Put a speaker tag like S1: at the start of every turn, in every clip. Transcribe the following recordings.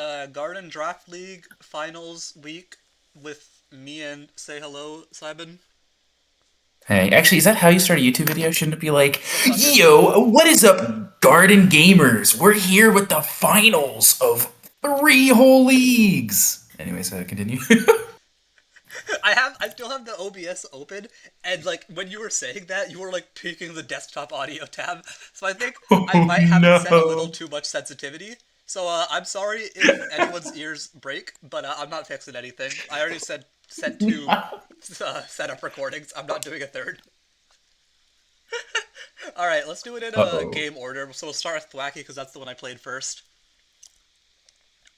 S1: Garden Draft League Finals week with me and say hello, Simon.
S2: Hey, actually, is that how you start a YouTube video? Shouldn't it be like,
S1: What's up, intro?
S2: yo, what is up, Garden Gamers? We're here with the finals of three whole leagues. Anyways, continue.
S1: I still have the OBS open, and like when you were saying that, you were like peeking the desktop audio tab. So I think I
S2: Oh
S1: might have it set a little
S2: no.
S1: too much sensitivity. So I'm sorry if anyone's ears break, but I'm not fixing anything. I already said sent two setup recordings. I'm not doing a third. All right, let's do it in a
S2: Uh-oh.
S1: game order. So we'll start with Thwacky because that's the one I played first.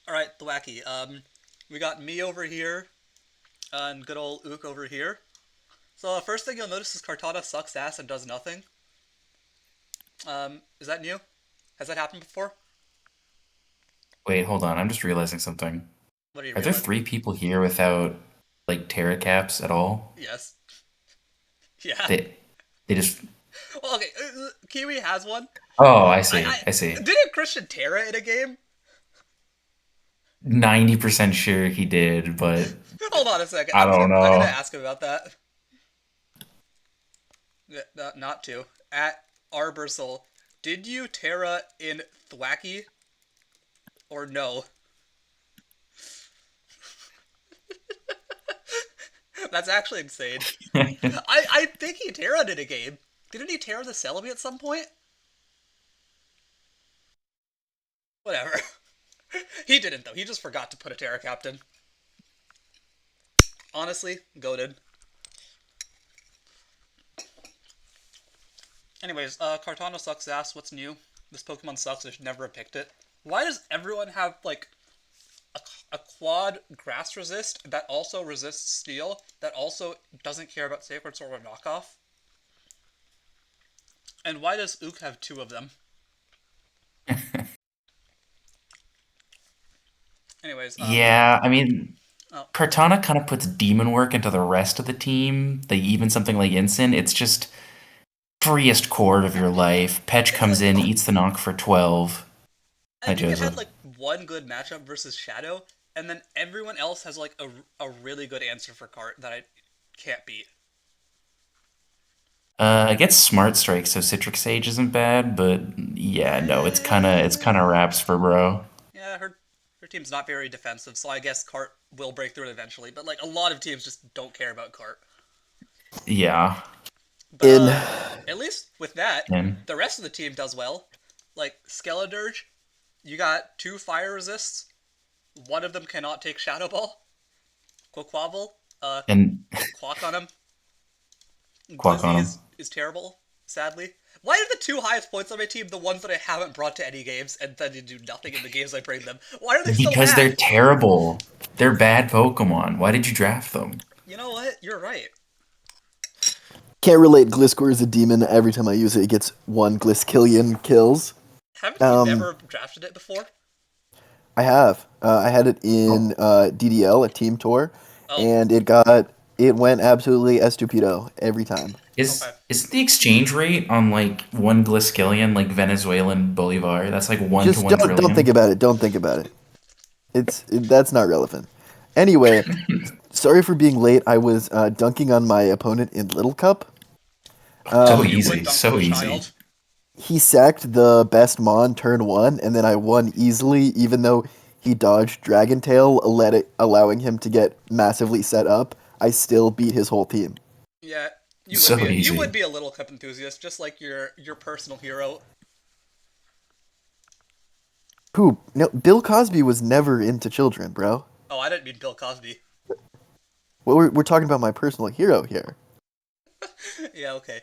S1: All right, Thwacky. We got me over here and good old Ook over here. So first thing you'll notice is Cartana sucks ass and does nothing. Is that new? Has that happened before?
S2: Wait, hold on. I'm just realizing something.
S1: What do you
S2: Are there
S1: realize?
S2: three people here without, like, Terra caps at all?
S1: Yes. Yeah.
S2: They, they just.
S1: Well, okay. Kiwi has one.
S2: Oh, I
S1: I,
S2: see. I see.
S1: didn't Christian Terra in a game?
S2: 90% sure he did, but
S1: Hold on a second.
S2: I don't
S1: I'm gonna
S2: know.
S1: ask him about that. Yeah, not to. At Arborsol, did you Terra in Thwacky or no? That's actually insane. I think he Terra'd in a game. Didn't he Terra the Celebi at some point? Whatever. He didn't though. He just forgot to put a Terra Captain. Honestly, goaded. Anyways, Cartano sucks ass. What's new? This Pokemon sucks. I should never have picked it. Why does everyone have like a quad grass resist that also resists steel that also doesn't care about Sacred Sword or knockoff? And why does Ook have two of them? Anyways,
S2: Yeah, I mean,
S1: oh,
S2: Cortana kind of puts demon work into the rest of the team. They even something like Ensign. It's just freest chord of your life. Petch
S1: it's
S2: comes
S1: like
S2: in, eats the knock for 12.
S1: I
S2: Hi,
S1: think it had
S2: Joseph.
S1: like one good matchup versus Shadow, and then everyone else has like a really good answer for Cart that I can't beat.
S2: I get Smart Strike, so Citric Sage isn't bad, but yeah, no, it's kind of
S1: Eh,
S2: wraps for bro.
S1: yeah, her team's not very defensive, so I guess Cart will break through it eventually. But like a lot of teams just don't care about Cart.
S2: Yeah.
S1: But
S3: In
S1: at least with that,
S2: And
S1: the rest of the team does well. Like Skeledirge, you got two fire resists. One of them cannot take Shadow Ball. Quaquavel,
S2: and
S1: Quack on him.
S2: Quack
S1: Glizzy
S2: on him.
S1: is terrible, sadly. Why are the two highest points on my team the ones that I haven't brought to any games and then they do nothing in the games I bring them? Why are they so
S2: Because they're
S1: bad?
S2: terrible. They're bad Pokemon. Why did you draft them?
S1: You know what? You're right.
S3: can't relate. Gliscor is a demon. Every time I use it, it gets one Glisskillion kills.
S1: Haven't you
S3: Um,
S1: never drafted it before?
S3: I have. I had it in
S2: Oh,
S3: DDL, a team tour,
S1: Oh,
S3: and it went absolutely estupido every time.
S1: okay.
S2: is the exchange rate on like one Glisskillian like Venezuelan Bolivar? That's like one to
S3: Just
S2: one
S3: don't think
S2: trillion.
S3: about it. Don't think about it. That's not relevant. Anyway, sorry for being late. I was dunking on my opponent in Little Cup.
S2: So
S1: As you
S3: Um,
S1: would
S2: easy,
S1: dunk on
S2: so
S1: a
S2: easy.
S1: child.
S3: he sacked the best Mon turn one, and then I won easily, even though he dodged Dragon Tail, allowing him to get massively set up. I still beat his whole team.
S1: Yeah,
S2: So
S1: you would
S2: easy.
S1: be a little cup enthusiast, just like your personal hero.
S3: Who? No, Bill Cosby was never into children, bro.
S1: Oh, I didn't mean Bill Cosby.
S3: Well, we're talking about my personal hero here.
S1: Yeah, okay.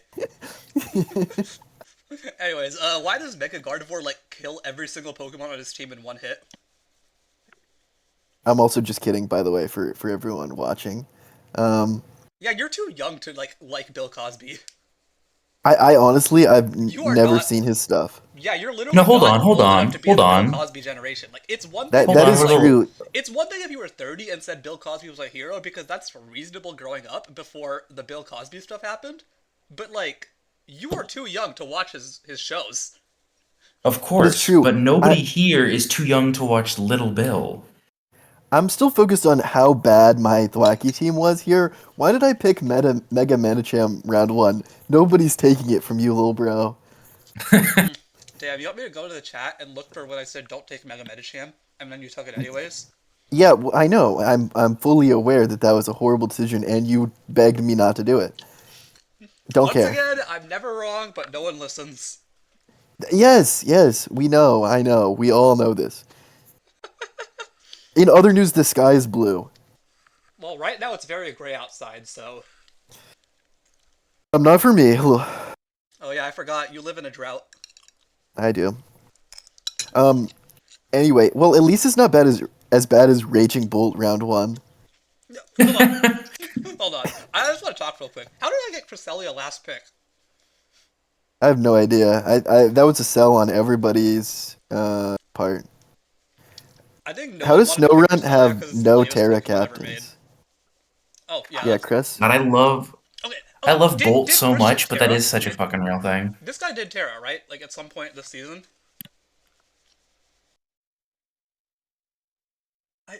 S1: Anyways, why does Mega Gardevoir like kill every single Pokemon on his team in one hit?
S3: I'm also just kidding, by the way, for everyone watching. Um,
S1: Yeah, you're too young to like Bill Cosby.
S3: I honestly
S1: You are
S3: never
S1: not.
S3: seen his stuff.
S1: Yeah, you're
S2: No,
S1: literally
S2: hold
S1: not
S2: on, hold
S1: old enough to
S2: on,
S1: be in
S2: hold
S1: the Bill
S2: on,
S1: Cosby generation. Like, it's one thing
S3: That
S1: if
S2: hold
S3: that
S1: you
S2: on.
S3: is
S2: We're
S1: were like,
S2: little.
S3: true.
S1: it's one thing if you were 30 and said Bill Cosby was a hero because that's reasonable growing up before the Bill Cosby stuff happened. But like, you are too young to watch his shows.
S2: Of
S3: But it's
S2: course,
S3: true.
S2: but nobody here is too young to watch Little Bill.
S3: I'm still focused on how bad my Thwacky team was here. Why did I pick Mega Manicham round one? Nobody's taking it from you, little bro.
S1: Damn, you want me to go to the chat and look for when I said don't take Mega Metacham, and then you took it anyways?
S3: Yeah, I know. I'm fully aware that that was a horrible decision, and you begged me not to do it. Don't
S1: Once
S3: care.
S1: again, I'm never wrong, but no one listens.
S3: Yes, yes, we know. I know. We all know this. In other news, the sky is blue.
S1: Well, right now it's very gray outside, so.
S3: Not for me.
S1: Oh yeah, I forgot. You live in a drought.
S3: I do. Um. Anyway, well, at least it's not bad as Raging Bolt round one.
S1: No, hold on. Hold on. I just want to talk real quick. How did I get Cresselia last pick?
S3: I have no idea. I that was a sell on everybody's part.
S1: I think no
S3: How
S1: one
S3: does
S1: wanted to pick
S3: Snowrun
S1: Cresselia
S3: have
S1: because it's the
S3: no
S1: lamest
S3: Terra
S1: Pokemon ever made.
S3: captains?
S1: Oh, yeah,
S3: Yeah,
S1: that's...
S3: Chris.
S2: But
S1: Okay,
S2: I
S1: okay.
S2: love Bolt
S1: Did
S2: so
S1: Chris use
S2: much, but that
S1: Terra?
S2: is such a fucking real thing.
S1: This guy did Terra, right? Like, at some point this season? I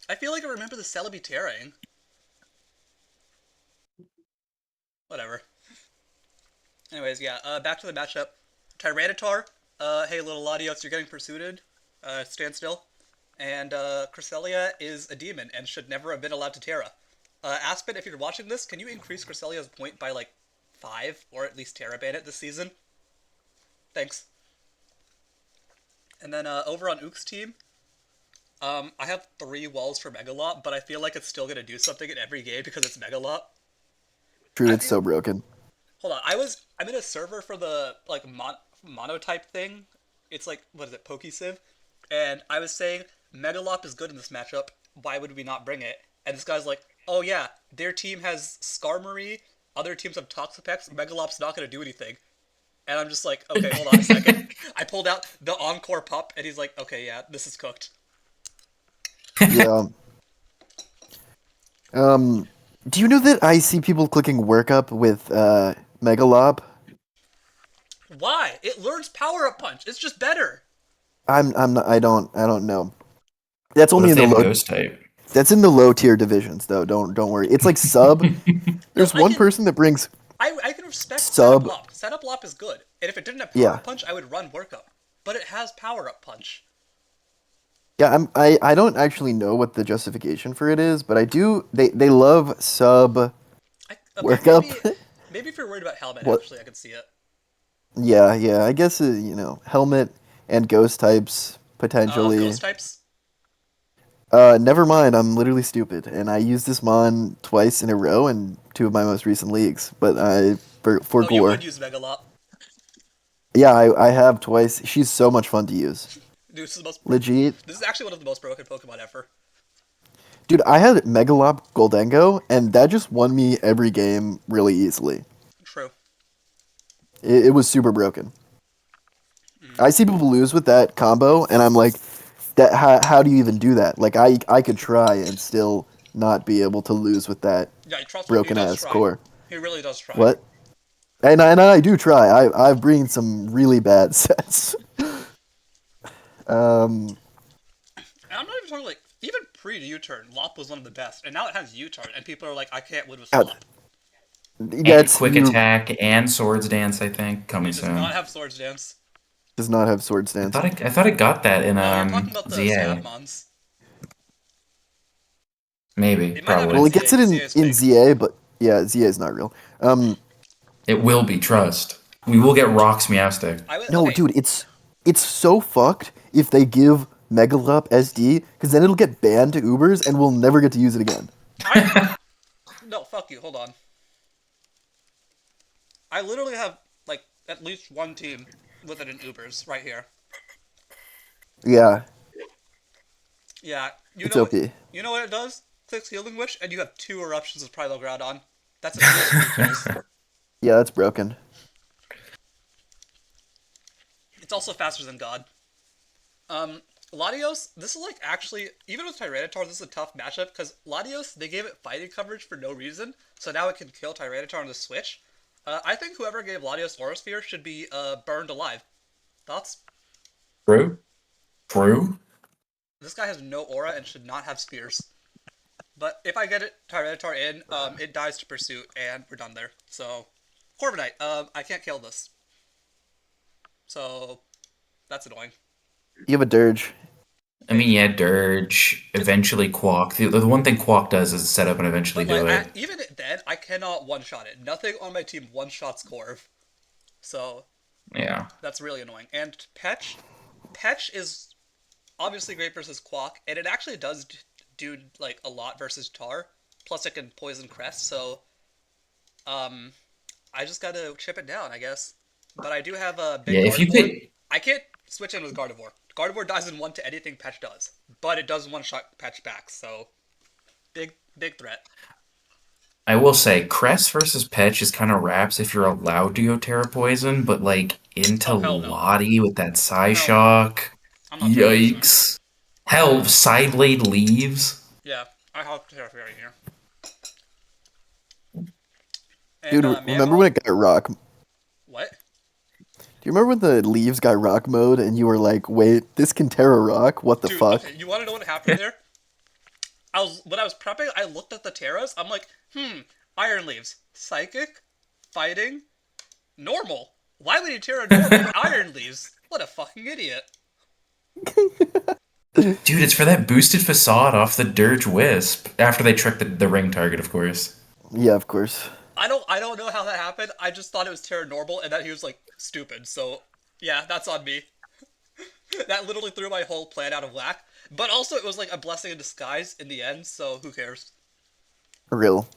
S1: I feel like I remember the Celebi Terraing. Whatever. Anyways, yeah, back to the matchup. Tyranitar, hey little Latios, you're getting pursued. Stand still. And Cresselia is a demon and should never have been allowed to Terra. Aspen, if you're watching this, can you increase Cresselia's point by like 5 or at least Terra ban it this season? Thanks. And then over on Ook's team, I have 3 walls for Megalop, but I feel like it's still gonna do something in every game because it's Megalop.
S3: True,
S1: I
S3: it's
S1: feel
S3: so broken.
S1: Hold on, I'm in a server for the like monotype thing. It's like what is it, Pokesiv? And I was saying Megalop is good in this matchup. Why would we not bring it? And this guy's like, oh yeah, their team has Skarmory, other teams have Toxapex. Megalop's not gonna do anything. And I'm just like, okay, hold on a second. I pulled out the Encore Pup, and he's like, okay, yeah, this is cooked.
S3: Yeah. Um. Do you know that I see people clicking workup with Megalob?
S1: Why? It learns Power Up Punch. It's just better.
S3: I'm not, I don't know. That's
S2: What
S3: only
S2: if
S3: in
S2: they
S3: the
S2: have
S3: low.
S2: Ghost type?
S3: That's in the low tier divisions though. Don't worry. It's like sub.
S1: No,
S3: There's one person that brings
S1: I can respect Setup
S3: sub.
S1: Lop. Setup Lop is good. And if it didn't have Power
S3: Yeah.
S1: Up Punch, I would run Workup. But it has Power Up Punch.
S3: Yeah, I don't actually know what the justification for it is, but I do they love sub
S1: Okay,
S3: workup.
S1: maybe if you're worried about Helmet,
S3: What?
S1: actually, I could see it.
S3: Yeah, yeah. I guess helmet and ghost types potentially.
S1: Ghost types?
S3: Never mind. I'm literally stupid, and I used this mon twice in a row in 2 of my most recent leagues. But for
S1: Oh, you would
S3: gore.
S1: use Megalop.
S3: Yeah, I have twice. She's so much fun to use.
S1: Dude,
S3: Legit.
S1: this is actually one of the most broken Pokemon ever.
S3: Dude, I had Megalop Goldengo, and that just won me every game really easily.
S1: True.
S3: It was super broken. I see people lose with that combo, and I'm like, that how do you even do that? Like I could try and still not be able to lose with that
S1: Yeah, trust me, he
S3: broken
S1: does
S3: ass
S1: try.
S3: core.
S1: He really does try.
S3: What? And I do try. I've bring some really bad sets. Um,
S1: And I'm not even talking like, even pre-U-turn, Lop was one of the best. And now it has U-turn, and people are like, I can't win with
S3: yeah,
S1: Lop.
S2: And
S3: that's
S2: Quick
S3: you
S2: Attack and Swords Dance, I think, coming
S1: It does not
S2: soon.
S1: have Swords Dance.
S3: does not have sword
S2: I
S3: stance.
S2: thought I thought it got that in
S1: No, you're talking about the
S2: ZA.
S1: Snapmons.
S2: Maybe,
S1: It might have it in
S3: Well,
S2: probably.
S3: it gets
S1: ZA.
S3: it
S1: ZA is
S3: in
S1: fake.
S3: ZA, but yeah, ZA is not real.
S2: It will be, trust. We will get Rocks Meowstic.
S3: No,
S1: Okay,
S3: dude, it's so fucked if they give Megalop SD, because then it'll get banned to Ubers, and we'll never get to use it again.
S1: I... No, fuck you, hold on. I literally have, like, at least one team with it in Ubers, right here.
S3: Yeah,
S1: Yeah,
S3: it's OP.
S1: you know what it does? Clicks Healing Wish, and you have 2 Eruptions with Primal Groudon. That's at least 3 kills.
S3: Yeah, that's broken.
S1: It's also faster than God. Latios, this is like actually, even with Tyranitar, this is a tough matchup, because Latios, they gave it fighting coverage for no reason, so now it can kill Tyranitar on the switch. I think whoever gave Latios Aura Sphere should be burned alive. Thoughts?
S2: True. True.
S1: This guy has no aura and should not have spears. But if I get it Tyranitar in, it dies to pursuit, and we're done there. So, Corviknight, I can't kill this. So, that's annoying.
S3: You have a dirge.
S2: I mean, yeah, Dirge, eventually Quack. The one thing Quack does is set up and eventually
S1: But, like,
S2: do it.
S1: even then, I cannot one-shot it. Nothing on my team one-shots Corv. So,
S2: Yeah.
S1: that's really annoying. And Petch is obviously great versus Quack, and it actually does do, like, a lot versus Tar. Plus, it can poison Crest, so, I just gotta chip it down, I guess. But I do have a
S2: Yeah,
S1: big
S2: if you
S1: Gardevoir.
S2: could.
S1: I can't switch in with Gardevoir. Gardevoir dies in one to anything Petch does, but it does one-shot Petch back, so big threat.
S2: I will say, Crest versus Petch is kind of raps if you're allowed to go Terra Poison, but like into
S1: Oh hell no,
S2: Lottie with that
S1: hell no.
S2: Psyshock.
S1: I'm not Terra Poisoning.
S2: Yikes. Hell, Sideblade leaves.
S1: Yeah, I have Terra Fairy here. And
S3: Dude, remember when
S1: Mammal,
S3: it got rock? Do
S1: what?
S3: you remember when the leaves got rock mode and you were like, wait, this can Terra rock? What the
S1: Dude,
S3: fuck?
S1: okay, you want to know what happened there? When I was prepping, I looked at the Terras. I'm like, Iron Leaves, Psychic, Fighting, Normal. Why would he Terra Normal Iron Leaves? What a fucking idiot.
S2: Dude, it's for that boosted facade off the Dirge Wisp. After they trick the ring target, of course.
S3: Yeah, of course.
S1: I don't know how that happened. I just thought it was Terra Normal and that he was like stupid. So yeah, that's on me. That literally threw my whole plan out of whack. But also it was like a blessing in disguise in the end, so who cares?
S3: Real.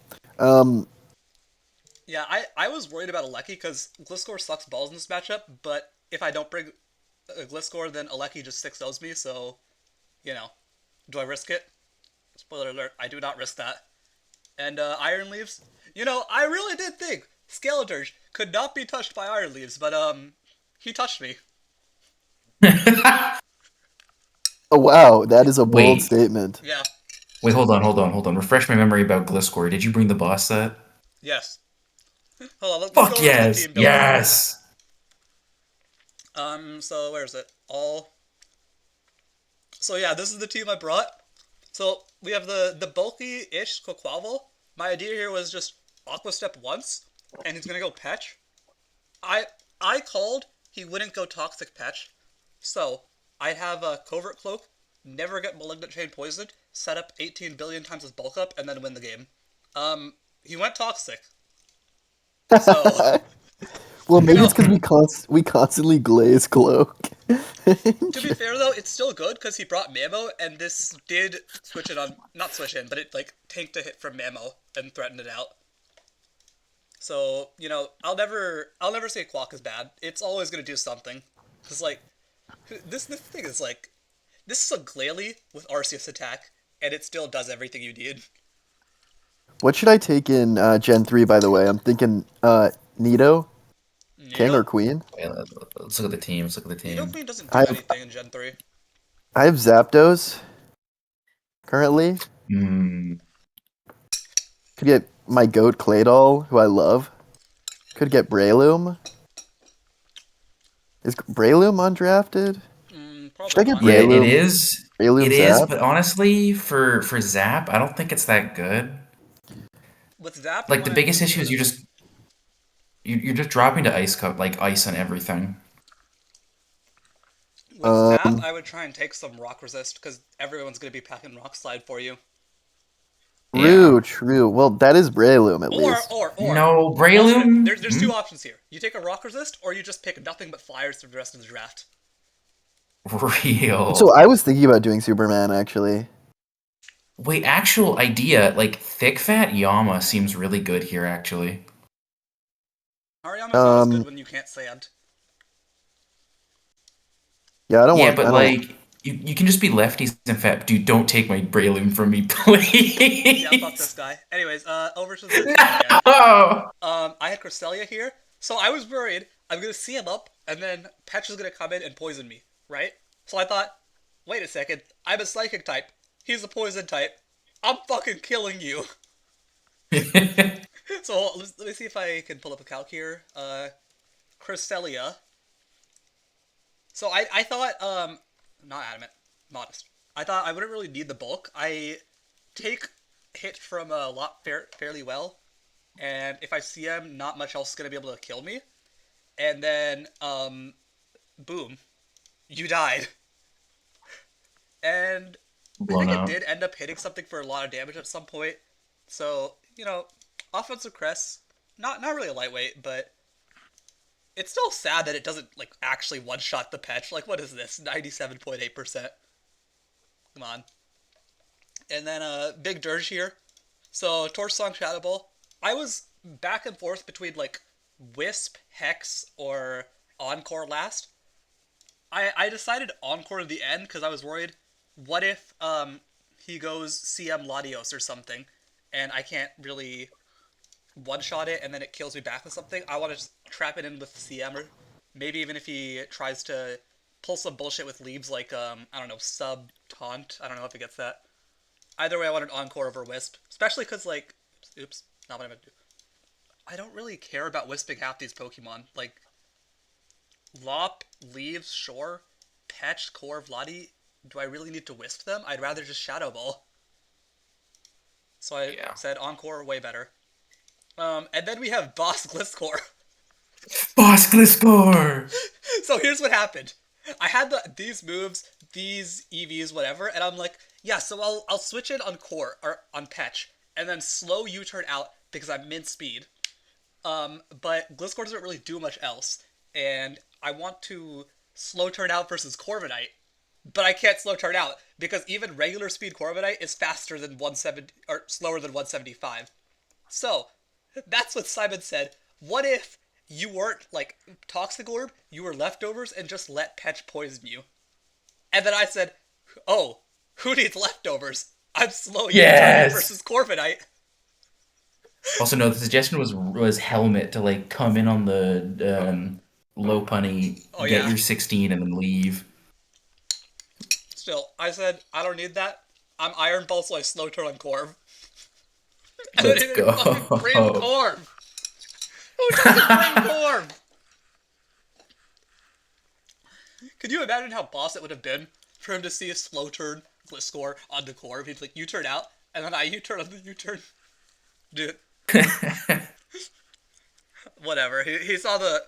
S1: Yeah, I was worried about Aleki because Gliscor sucks balls in this matchup, but if I don't bring a Gliscor, then Aleki just 6-0s me, so, you know, do I risk it? Spoiler alert, I do not risk that. And Iron Leaves? You know, I really did think Skeleturge could not be touched by Iron Leaves, but he touched me.
S3: Oh wow, that is a bold
S2: Wait,
S3: statement.
S1: Yeah,
S2: wait, hold on. Refresh my memory about Gliscor. Did you bring the boss set?
S1: yes. Hold on, let's go
S2: Fuck
S1: over to the
S2: yes,
S1: team build real quick.
S2: yes.
S1: So where is it? So yeah, this is the team I brought. So we have the bulky-ish Quaquaval. My idea here was just Aqua Step once, and he's gonna go Petch. I I called he wouldn't go Toxic Petch, so I'd have a Covert Cloak, never get Malignant Chain poisoned, set up 18 billion times his bulk up, and then win the game. He went Toxic, so
S3: Well,
S1: you
S3: maybe
S1: know.
S3: it's because we constantly glaze cloak.
S1: To be fair though, it's still good because he brought Mammo, and this did switch it on, not switch in, but it like tanked a hit from Mammo and threatened it out. So, you know, I'll never say Quack is bad. It's always gonna do something. Cause like, this thing is like, this is a Glalie with Arceus attack, and it still does everything you need.
S3: What should I take in Gen 3, by the way? I'm thinking Nido, King
S1: Nido,
S3: or Queen.
S2: Wait, let's look at the team. Let's look at the
S1: Nido
S2: team.
S1: Queen doesn't
S3: I
S1: do
S3: have
S1: anything in Gen 3.
S3: I have Zapdos currently.
S2: Hmm.
S3: Could get my goat Claydol, who I love. Could get Breloom. Is Breloom undrafted? Should
S1: Probably
S3: I get
S1: not.
S2: Yeah, it
S3: Breloom?
S2: is.
S3: Breloom
S2: It is,
S3: Zap?
S2: but honestly, for Zap, I don't think it's that good.
S1: With Zap, you
S2: Like the
S1: want to
S2: biggest issue
S1: consider
S2: is
S1: this.
S2: you're just dropping to ice cup like ice on everything.
S1: With Zap,
S3: Um,
S1: I would try and take some Rock Resist, because everyone's gonna be packing Rock Slide for you.
S2: Yeah.
S3: true. Well, that is Breloom at
S1: Or,
S3: least.
S1: or, or.
S2: No,
S1: Alternate.
S2: Breloom.
S1: There's two options here. You take a Rock Resist, or you just pick nothing but Flyers through the rest of the draft.
S3: So
S2: Real.
S3: I was thinking about doing Superman actually.
S2: Wait, actual idea, like thick fat Yama seems really good here actually.
S1: Hariyama's not as good
S3: Um,
S1: when you can't sand.
S3: yeah,
S2: Yeah, but
S3: I don't.
S2: like you can just be lefties and fat. Dude, don't take my Breloom from me,
S1: Yeah, fuck this
S2: please.
S1: guy. Anyways, over to the team again.
S2: No.
S1: I had Cresselia here, so I was worried I'm gonna see him up, and then Patch is gonna come in and poison me, right? So I thought, wait a second, I'm a Psychic type. He's a Poison type. I'm fucking killing you. So let me see if I can pull up a calc here. Cresselia. So I thought not adamant, modest. I thought I wouldn't really need the bulk. I take hit from a lot fairly well, and if I CM, not much else is gonna be able to kill me. And then boom, you died. And I
S2: Blown
S1: think it
S2: up.
S1: did end up hitting something for a lot of damage at some point. So, offensive crest, not really a lightweight, but it's still sad that it doesn't like actually one shot the patch. Like what is this? 97.8%. Come on. And then big dirge here. So Torch Song Shadow Ball. I was back and forth between like Wisp, Hex, or Encore last. I decided Encore in the end because I was worried. What if he goes CM Latios or something, and I can't really one shot it, and then it kills me back with something? I want to just trap it in with CM, or maybe even if he tries to pull some bullshit with leaves like I don't know, sub taunt. I don't know if he gets that. Either way, I wanted Encore over Wisp, especially because like, oops, not what I meant to do. I don't really care about wisping half these Pokemon. Like Lop, Leaves, Shore, Petch, Core, Vladi. Do I really need to wisp them? I'd rather just Shadow Ball. So I
S2: Yeah.
S1: said Encore way better. And then we have Boss Gliscor.
S2: Boss Gliscor!
S1: So here's what happened. I had these moves, these EVs, whatever, and I'm like, yeah, so I'll switch it on Core or on Petch, and then slow U-turn out because I'm min speed. But Gliscor doesn't really do much else, and I want to slow turn out versus Corviknight, but I can't slow turn out because even regular speed Corviknight is faster than 170 or slower than 175. So that's what Simon said. What if you weren't like Toxic Orb, you were leftovers and just let Petch poison you? And then I said, oh, who needs leftovers? I'm slow U-turning
S2: Yes!
S1: versus Corviknight.
S2: Also, no, the suggestion was Helmet to like come in on the low punny,
S1: Oh
S2: get
S1: yeah.
S2: your 16, and then leave.
S1: Still, I said I don't need that. I'm Iron Ball, so I slow turn on Corv. And then
S2: Let's
S1: he didn't fucking bring
S2: go.
S1: Corv. Who doesn't bring Corv? Could you imagine how boss it would have been for him to see a slow turn Gliscor onto Corv? He'd like U-turn out, and then I U-turn on the U-turn. Dude, whatever. He saw the.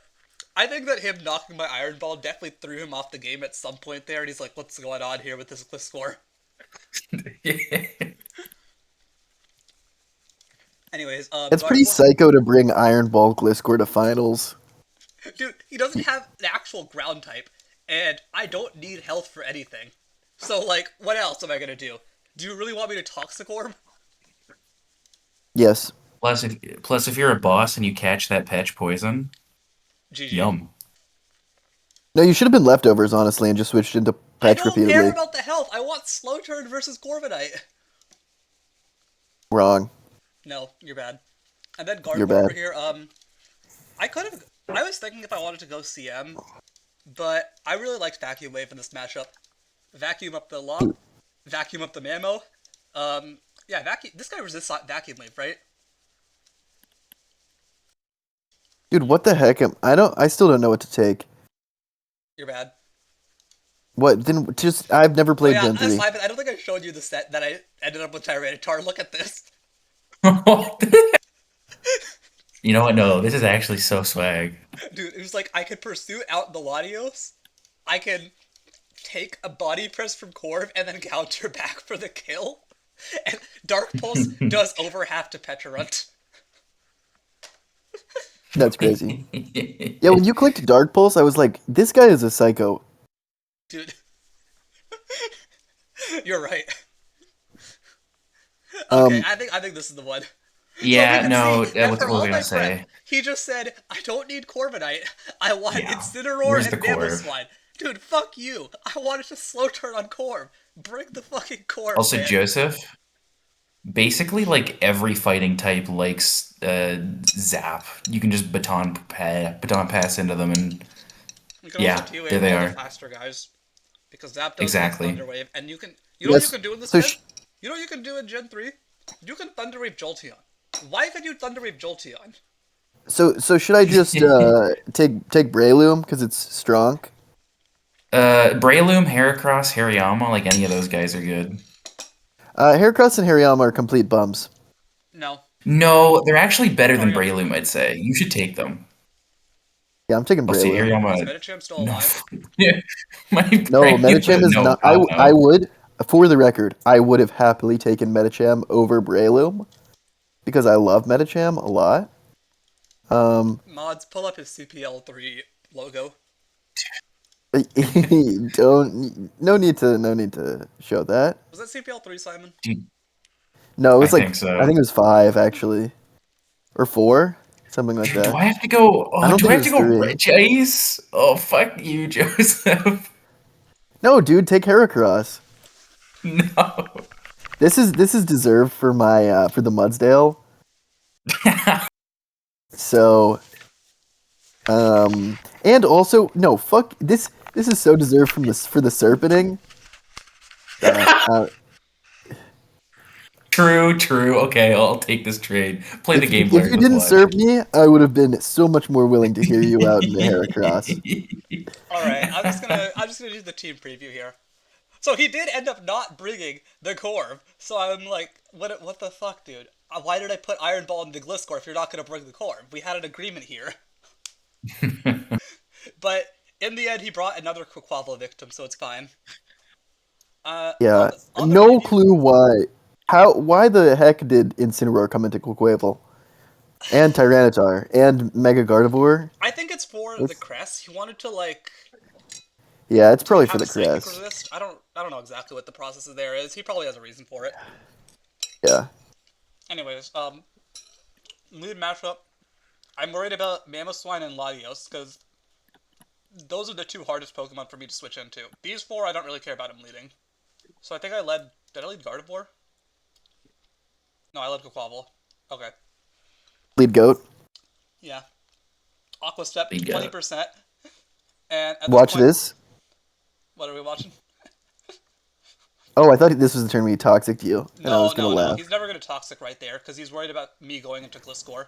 S1: I think that him knocking my Iron Ball definitely threw him off the game at some point there, and he's like, what's going on here with this Gliscor? Anyways,
S3: It's pretty psycho to bring Iron Ball Gliscor to finals.
S1: dude, he doesn't have an actual ground type, and I don't need health for anything. So, like, what else am I gonna do? Do you really want me to Toxic Orb?
S3: Yes.
S2: Plus, if you're a boss and you catch that patch poison,
S1: GG.
S2: yum.
S3: No, you should have been leftovers, honestly, and just switched into
S1: I
S3: Patch
S1: don't care
S3: repeatedly.
S1: about the health. I want Slow Turn versus Corviknight.
S3: Wrong.
S1: No, you're bad. And then
S3: You're
S1: Gardevoir over
S3: bad.
S1: here. I could have. I was thinking if I wanted to go CM, but I really liked Vacuum Wave in this matchup. Vacuum up the Lop, vacuum up the Mamo. Yeah, vacuum. This guy resists Vacuum Wave, right?
S3: Dude, what the heck? I still don't know what to take.
S1: You're bad.
S3: What? Then just I've never
S1: Oh
S3: played
S1: yeah,
S3: Gen 3.
S1: Simon, I don't think I showed you the set that I ended up with Tyranitar. Look at this.
S2: You know what? No, this is actually so swag.
S1: Dude, it was like I could pursue out the Latios. I can take a body press from Corv and then counter back for the kill. And Dark Pulse does over half to Petrarunt.
S3: That's crazy. Yeah, when you clicked Dark Pulse, I was like, this guy is a psycho.
S1: Dude. You're right.
S3: Um,
S1: Okay, I think this is the one. So we
S2: Yeah,
S1: can
S2: no,
S1: see that
S2: what
S1: for
S2: was I
S1: all
S2: gonna
S1: my prep,
S2: say?
S1: he just said, I don't need Corviknight. I want
S2: Yeah.
S1: Incineroar
S2: Where's the
S1: and
S2: Corv?
S1: Mamoswine. Dude, fuck you. I wanted to slow turn on Corv. Bring the fucking Corv,
S2: Also,
S1: man.
S2: Joseph, basically, like every fighting type likes Zap. You can just baton pass into them, and
S1: You can also
S2: yeah, there
S1: T-Wave
S2: they
S1: all the
S2: are.
S1: faster guys. Because Zap does like
S2: Exactly.
S1: Thunder Wave. And you know what you
S3: yes.
S1: can do in this
S3: So,
S1: gen? You know what you can do in Gen 3? You can Thunder Wave Jolteon. Why can you Thunder Wave Jolteon?
S3: so should I just take Breloom because it's strong?
S2: Breloom, Heracross, Hariyama, like any of those guys are good.
S3: Heracross and Hariyama are complete bums.
S1: No.
S2: No, they're actually better than
S1: Hariyama's
S2: Breloom,
S1: good.
S2: I'd say. You should take them.
S3: Yeah, I'm taking
S2: I'll see
S3: Breloom.
S1: Is
S2: Hariyama.
S1: Medicham still
S2: No,
S1: alive?
S2: my
S3: No,
S2: brain.
S3: Medicham is
S2: No,
S3: not.
S2: God,
S3: I
S2: no.
S3: would, for the record, I would have happily taken Medicham over Breloom because I love Medicham a lot.
S1: Mods, pull up his CPL3 logo.
S3: Don't. No need to show that.
S1: Was that CPL3, Simon?
S2: Dude,
S3: No, it
S2: I
S3: was like
S2: think so.
S3: I think it was 5 actually, or 4, something like
S2: Dude, do
S3: that.
S2: I have to go?
S3: I
S2: Oh,
S3: don't
S2: do
S3: think
S2: I
S3: it
S2: have to
S3: was
S2: go
S3: 3.
S2: Rich Ice? Oh, fuck you, Joseph.
S3: No, dude, take Heracross.
S2: No.
S3: This is deserved for my for the Mudsdale. So and also no fuck this. This is so deserved from this for the Serpening. Uh,
S2: True, true. Okay, I'll take this trade. Play the game,
S3: if
S2: Larry.
S3: you
S2: Let's
S3: didn't
S2: watch.
S3: serve me, I would have been so much more willing to hear you out in the Heracross.
S1: All right, I'm just gonna do the team preview here. So he did end up not bringing the Corv. So I'm like, what the fuck, dude? Why did I put Iron Ball in the Gliscor if you're not gonna bring the Corv? We had an agreement here. But in the end, he brought another Quaquaval victim, so it's fine. On
S3: Yeah,
S1: the
S3: no
S1: preview,
S3: clue why. Why the heck did Incineroar come into Quaquaval and Tyranitar and Mega Gardevoir?
S1: I think it's for the
S3: It's
S1: crest. He wanted to like
S3: yeah, it's probably for
S1: have a
S3: the
S1: psychic
S3: crest.
S1: resist. I don't know exactly what the process there is. He probably has a reason for it.
S3: Yeah,
S1: Anyways, lead matchup. I'm worried about Mamoswine and Latios because those are the two hardest Pokemon for me to switch into. These four, I don't really care about him leading. So I think I led. Did I lead Gardevoir? No, I led Quaquaval. Okay.
S3: lead goat.
S1: Yeah. Aqua Step,
S2: You got it.
S1: 20%. And at this
S3: Watch
S1: point,
S3: this.
S1: what are we watching?
S3: Oh, I thought this was the turn where he toxic you, and I
S1: No,
S3: was gonna
S1: no, no.
S3: laugh.
S1: He's never going to Toxic right there because he's worried about me going into Gliscor.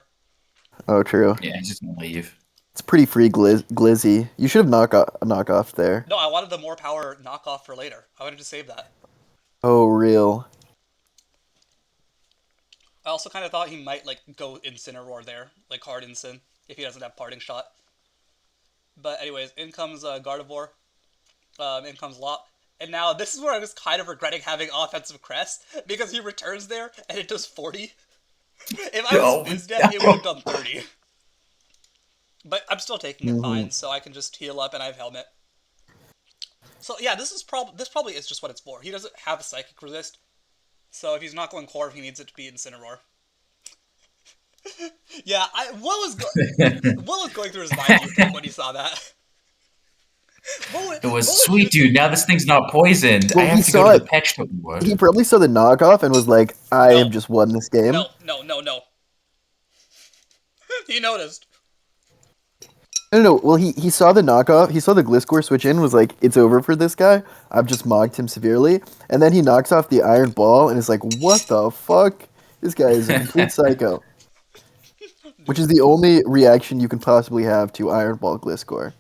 S3: Oh, true.
S2: Yeah, he's just gonna leave.
S3: It's pretty free glizzy. You should have knock off there.
S1: No, I wanted the more power knockoff for later. I wanted to save that.
S3: Oh, real.
S1: I also kind of thought he might like go Incineroar there, like hard Incin, if he doesn't have Parting Shot. But anyways, in comes Gardevoir, in comes Lop, and now this is where I was kind of regretting having offensive crest because he returns there and it does 40. If I was
S2: No,
S1: Bizdev, it would have done 30. But I'm still taking it
S3: Hmm.
S1: fine, so I can just heal up and I have Helmet. So yeah, this probably is just what it's for. He doesn't have a Psychic Resist, so if he's not going Corv, he needs it to be Incineroar. Yeah, what was going through his mind, do you think, when he saw that?
S2: It was
S1: What would you
S2: sweet, dude.
S1: think?
S2: Now this thing's not poisoned. I
S3: Well, he
S2: have to go
S3: saw
S2: to the
S3: it.
S2: pet shop. What?
S3: He probably saw the knockoff and was like, "I
S1: No,
S3: have just won this game."
S1: no, no, no, no. He noticed.
S3: No, no. Well, he saw the knockoff. He saw the Gliscor switch in. Was like, "It's over for this guy. I've just mocked him severely." And then he knocks off the Iron Ball and is like, "What the fuck? This guy is a complete psycho." Which is the only reaction you can possibly have to Iron Ball Gliscor.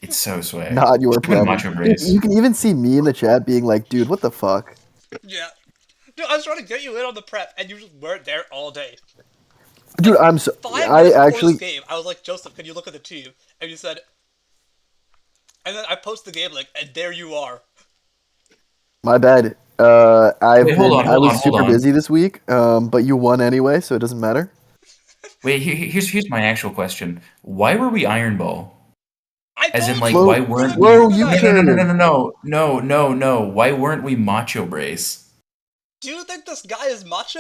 S2: It's so swag.
S3: Not your
S2: Even
S3: problem.
S2: Macho
S3: Dude,
S2: Brace.
S3: you can even see me in the chat being like, "Dude, what the fuck?"
S1: Yeah. Dude, I was trying to get you in on the prep, and you just weren't there all day.
S3: Dude, I'm so.
S1: 5 minutes before
S3: Actually,
S1: this game, I was like, Joseph, can you look at the team? And you said, and then I post the game like, and there you are.
S3: my bad.
S2: Wait, hold on,
S3: I
S2: hold
S3: was
S2: on, hold
S3: super
S2: on.
S3: busy this week. But you won anyway, so it doesn't matter.
S2: Wait, here's my actual question. Why were we Iron Ball?
S1: I
S2: As in,
S1: told
S2: like,
S1: you!
S2: why
S3: Slow,
S1: You
S2: weren't
S1: have
S2: we?
S3: slow
S1: Carbonite!
S3: U-turn.
S2: No. Why weren't we Macho Brace?
S1: Do you think this guy is macho?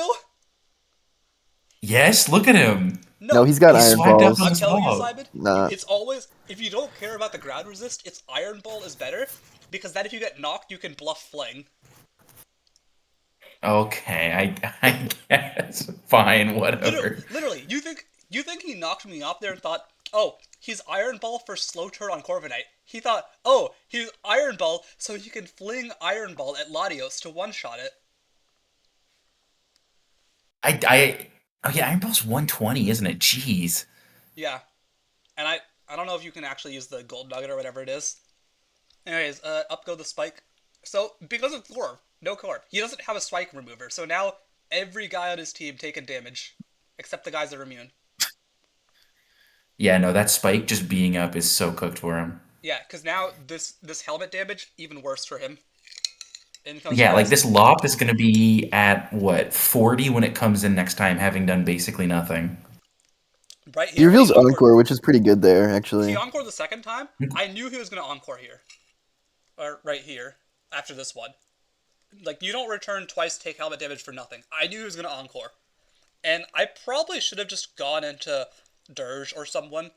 S2: Yes, look at him.
S3: No,
S1: No.
S3: he's got
S2: He's
S3: Iron
S2: swagged up
S3: Balls.
S2: on
S1: I'm
S2: his
S1: telling you,
S2: ball.
S1: Simon,
S3: Nah.
S1: it's always, if you don't care about the ground resist, it's Iron Ball is better, because then if you get knocked, you can bluff Fling.
S2: Okay, I guess. Fine,
S1: Literally,
S2: whatever.
S1: literally, you think he knocked me off there and thought, oh, he's Iron Ball for slow turn on Corviknight. He thought, oh, he's Iron Ball so he can fling Iron Ball at Latios to one-shot it.
S2: Oh yeah, Iron Ball's 120, isn't it? Jeez.
S1: Yeah, and I don't know if you can actually use the Gold Nugget or whatever it is. Anyways, up go the spike. So because of Thor, no core, he doesn't have a spike remover. So now every guy on his team taking damage, except the guys that are immune.
S2: Yeah, no, that spike just being up is so cooked for him.
S1: Yeah, because now this helmet damage even worse for him. In comes
S2: Yeah, like
S1: Crest.
S2: this lop is going to be at what 40 when it comes in next time, having done basically nothing.
S1: Right
S3: He
S1: here when
S3: reveals Encore, which is pretty good there,
S1: he
S3: actually.
S1: encored the second time. I knew he was gonna encore here, or right here after this one. Like you don't return twice, take helmet damage for nothing. I knew he was gonna encore, and I probably should have just gone into Dirge or someone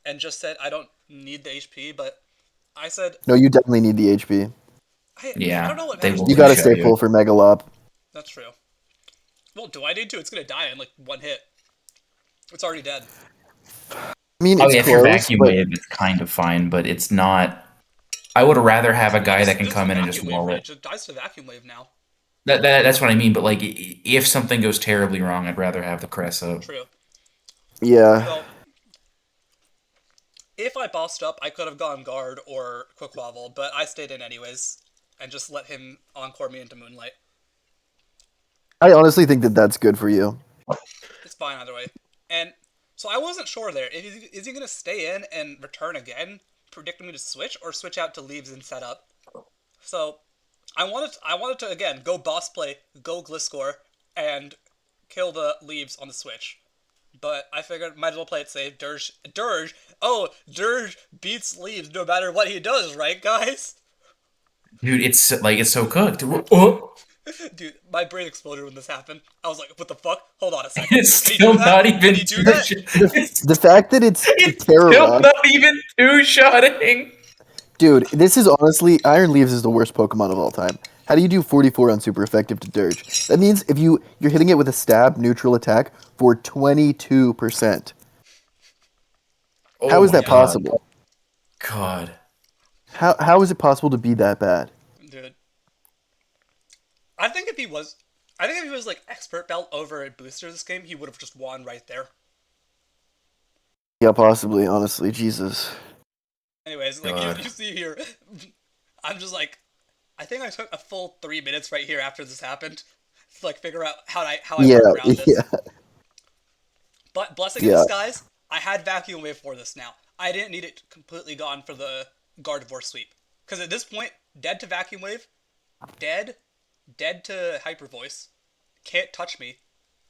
S1: and just said I don't need the HP, but I said
S3: No, you definitely need the HP.
S1: I don't
S2: Yeah,
S1: know what
S2: they
S1: matters
S2: will
S3: You
S1: more.
S3: gotta
S2: two-shot
S3: stay
S2: you.
S3: full for Megalop.
S1: That's true. Well, do I need to? It's gonna die in like one hit. It's already dead.
S3: I mean,
S2: Oh
S3: it's
S2: yeah, if you're
S3: close,
S2: vacuum
S3: but
S2: wave, it's kind of fine, but it's not. I would rather have a
S1: No,
S2: guy that can
S1: this is a
S2: come in and just
S1: vacuum wave
S2: wall it.
S1: range. It dies to vacuum wave now.
S2: That's what I mean. But like, if something goes terribly wrong, I'd rather have the crest up.
S1: True.
S3: yeah.
S1: So if I bossed up, I could have gone guard or quick wobble, but I stayed in anyways and just let him encore me into Moonlight.
S3: I honestly think that that's good for you.
S1: It's fine either way. And so I wasn't sure there. Is he going to stay in and return again, predicting me to switch, or switch out to leaves and set up? So I wanted to again go boss play, go Gliscor, and kill the leaves on the switch. But I figured might as well play it safe. Dirge beats leaves no matter what he does, right, guys?
S2: Dude, it's so cooked. Oh,
S1: Dude, my brain exploded when this happened. I was like, what the fuck? Hold on a second.
S2: it's
S1: Can he do
S2: still
S1: that?
S2: not
S1: Can
S2: even
S1: he do
S2: two.
S1: that?
S2: It's
S3: The fact that it's Terra
S2: still
S3: Rock,
S2: not even two-shotting.
S3: dude, this is honestly Iron Leaves is the worst Pokemon of all time. How do you do 44 on super effective to Dirge? That means if you're hitting it with a stab neutral attack for 22%.
S2: Oh
S3: How is
S2: my
S3: that
S1: Yeah,
S2: god.
S3: possible?
S2: God.
S3: How is it possible to be that bad?
S1: dude. I think if he was, I think if he was like expert belt over a booster this game, he would have just won right there.
S3: Yeah, possibly, honestly, Jesus.
S1: Anyways, like you,
S2: God.
S1: you see here, I'm just like, I think I took a full 3 minutes right here after this happened to like figure out how I
S3: Yeah,
S1: work around this.
S3: yeah,
S1: But blessing in
S3: yeah.
S1: disguise, I had vacuum wave for this now. I didn't need it completely gone for the Gardevoir sweep. Because at this point, dead to vacuum wave, dead, dead to hyper voice, can't touch me,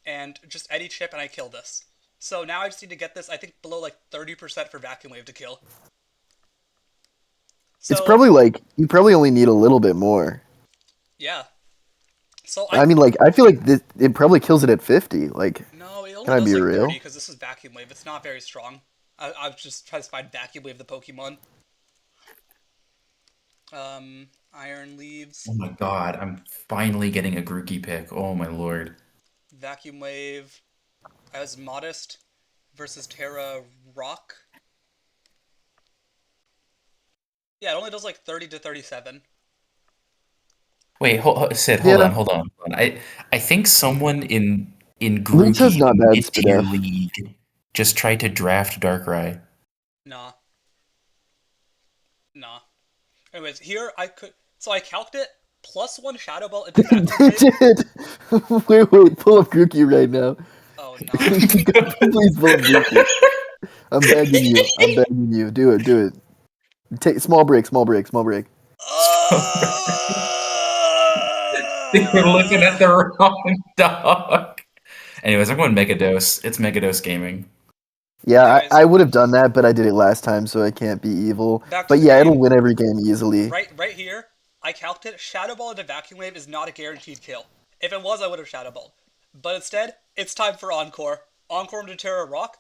S1: and just Eddie chip and I kill this. So now I just need to get this, I think, below like 30% for vacuum wave to kill.
S3: It's
S1: So,
S3: probably like you probably only need a little bit more.
S1: yeah. So I,
S3: I mean, like I feel like it probably kills it at 50. Like,
S1: no, it
S3: can
S1: only
S3: I
S1: does
S3: be
S1: like 30
S3: real?
S1: because this is vacuum wave. It's not very strong. I've just tried to find vacuum wave the Pokemon. Iron leaves.
S2: Oh my god. I'm finally getting a Grookey pick. Oh my lord.
S1: Vacuum Wave as Modest versus Terra Rock. Yeah, it only does like 30 to 37.
S2: Wait, Sid,
S3: Yeah,
S2: hold on. I think someone in
S3: Lita's
S2: Grookey, the
S3: not bad
S2: mid-tier
S3: Spadef.
S2: league, just tried to draft Darkrai.
S1: Nah, nah. Anyways, here I could. So I calced it plus one Shadow Ball into Vacuum Wave.
S3: Dude, wait, pull up Grookey right now.
S1: Oh, nah.
S3: Please pull up Grookey. I'm begging you. I'm begging you. Do it. Do it. Take small break. Small break. Small break.
S2: You're looking at the wrong dog. Anyways, I'm going Megadose. It's Megadose Gaming.
S3: Yeah,
S1: Anyways,
S3: I would have done that, but I did it last time, so I can't be evil.
S1: back to
S3: But
S1: the
S3: yeah, it'll
S1: game.
S3: win every game easily.
S1: Right here, I calced it. Shadow Ball into Vacuum Wave is not a guaranteed kill. If it was, I would have Shadow Balled. But instead, it's time for Encore. Encore into Terra Rock,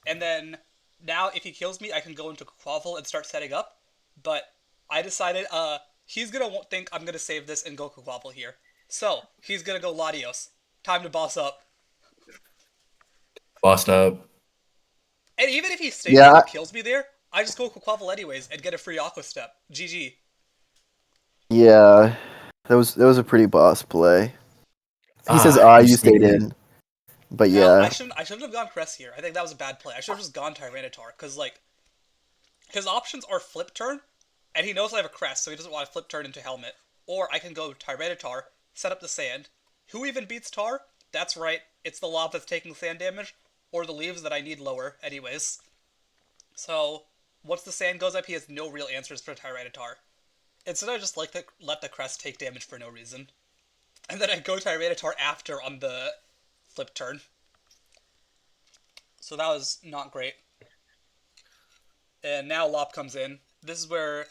S1: and then now if he kills me, I can go into Quavel and start setting up. But I decided, he's gonna think I'm gonna save this and go Quavel here. So he's gonna go Latios. Time to boss up.
S2: Bossed up.
S1: And even if he stays
S3: Yeah,
S1: there and kills me there, I just go Quavel anyways and get a free Aqua Step. GG.
S3: yeah, that was a pretty boss play. He says,
S2: Ah,
S3: "Ah,
S2: you
S3: you
S2: stayed
S3: stayed
S2: in.
S3: in." But
S1: Now
S3: yeah,
S1: I shouldn't have gone Crest here. I think that was a bad play. I should have just gone Tyranitar because like his options are Flip Turn, and he knows I have a crest, so he doesn't want to flip turn into helmet. Or I can go Tyranitar, set up the sand. Who even beats Tar? That's right, it's the Lob that's taking sand damage, or the leaves that I need lower, anyways. So, once the sand goes up, he has no real answers for Tyranitar. Instead, I just like to let the crest take damage for no reason. And then I go Tyranitar after on the flip turn. So that was not great. And now Lop comes in. This is where...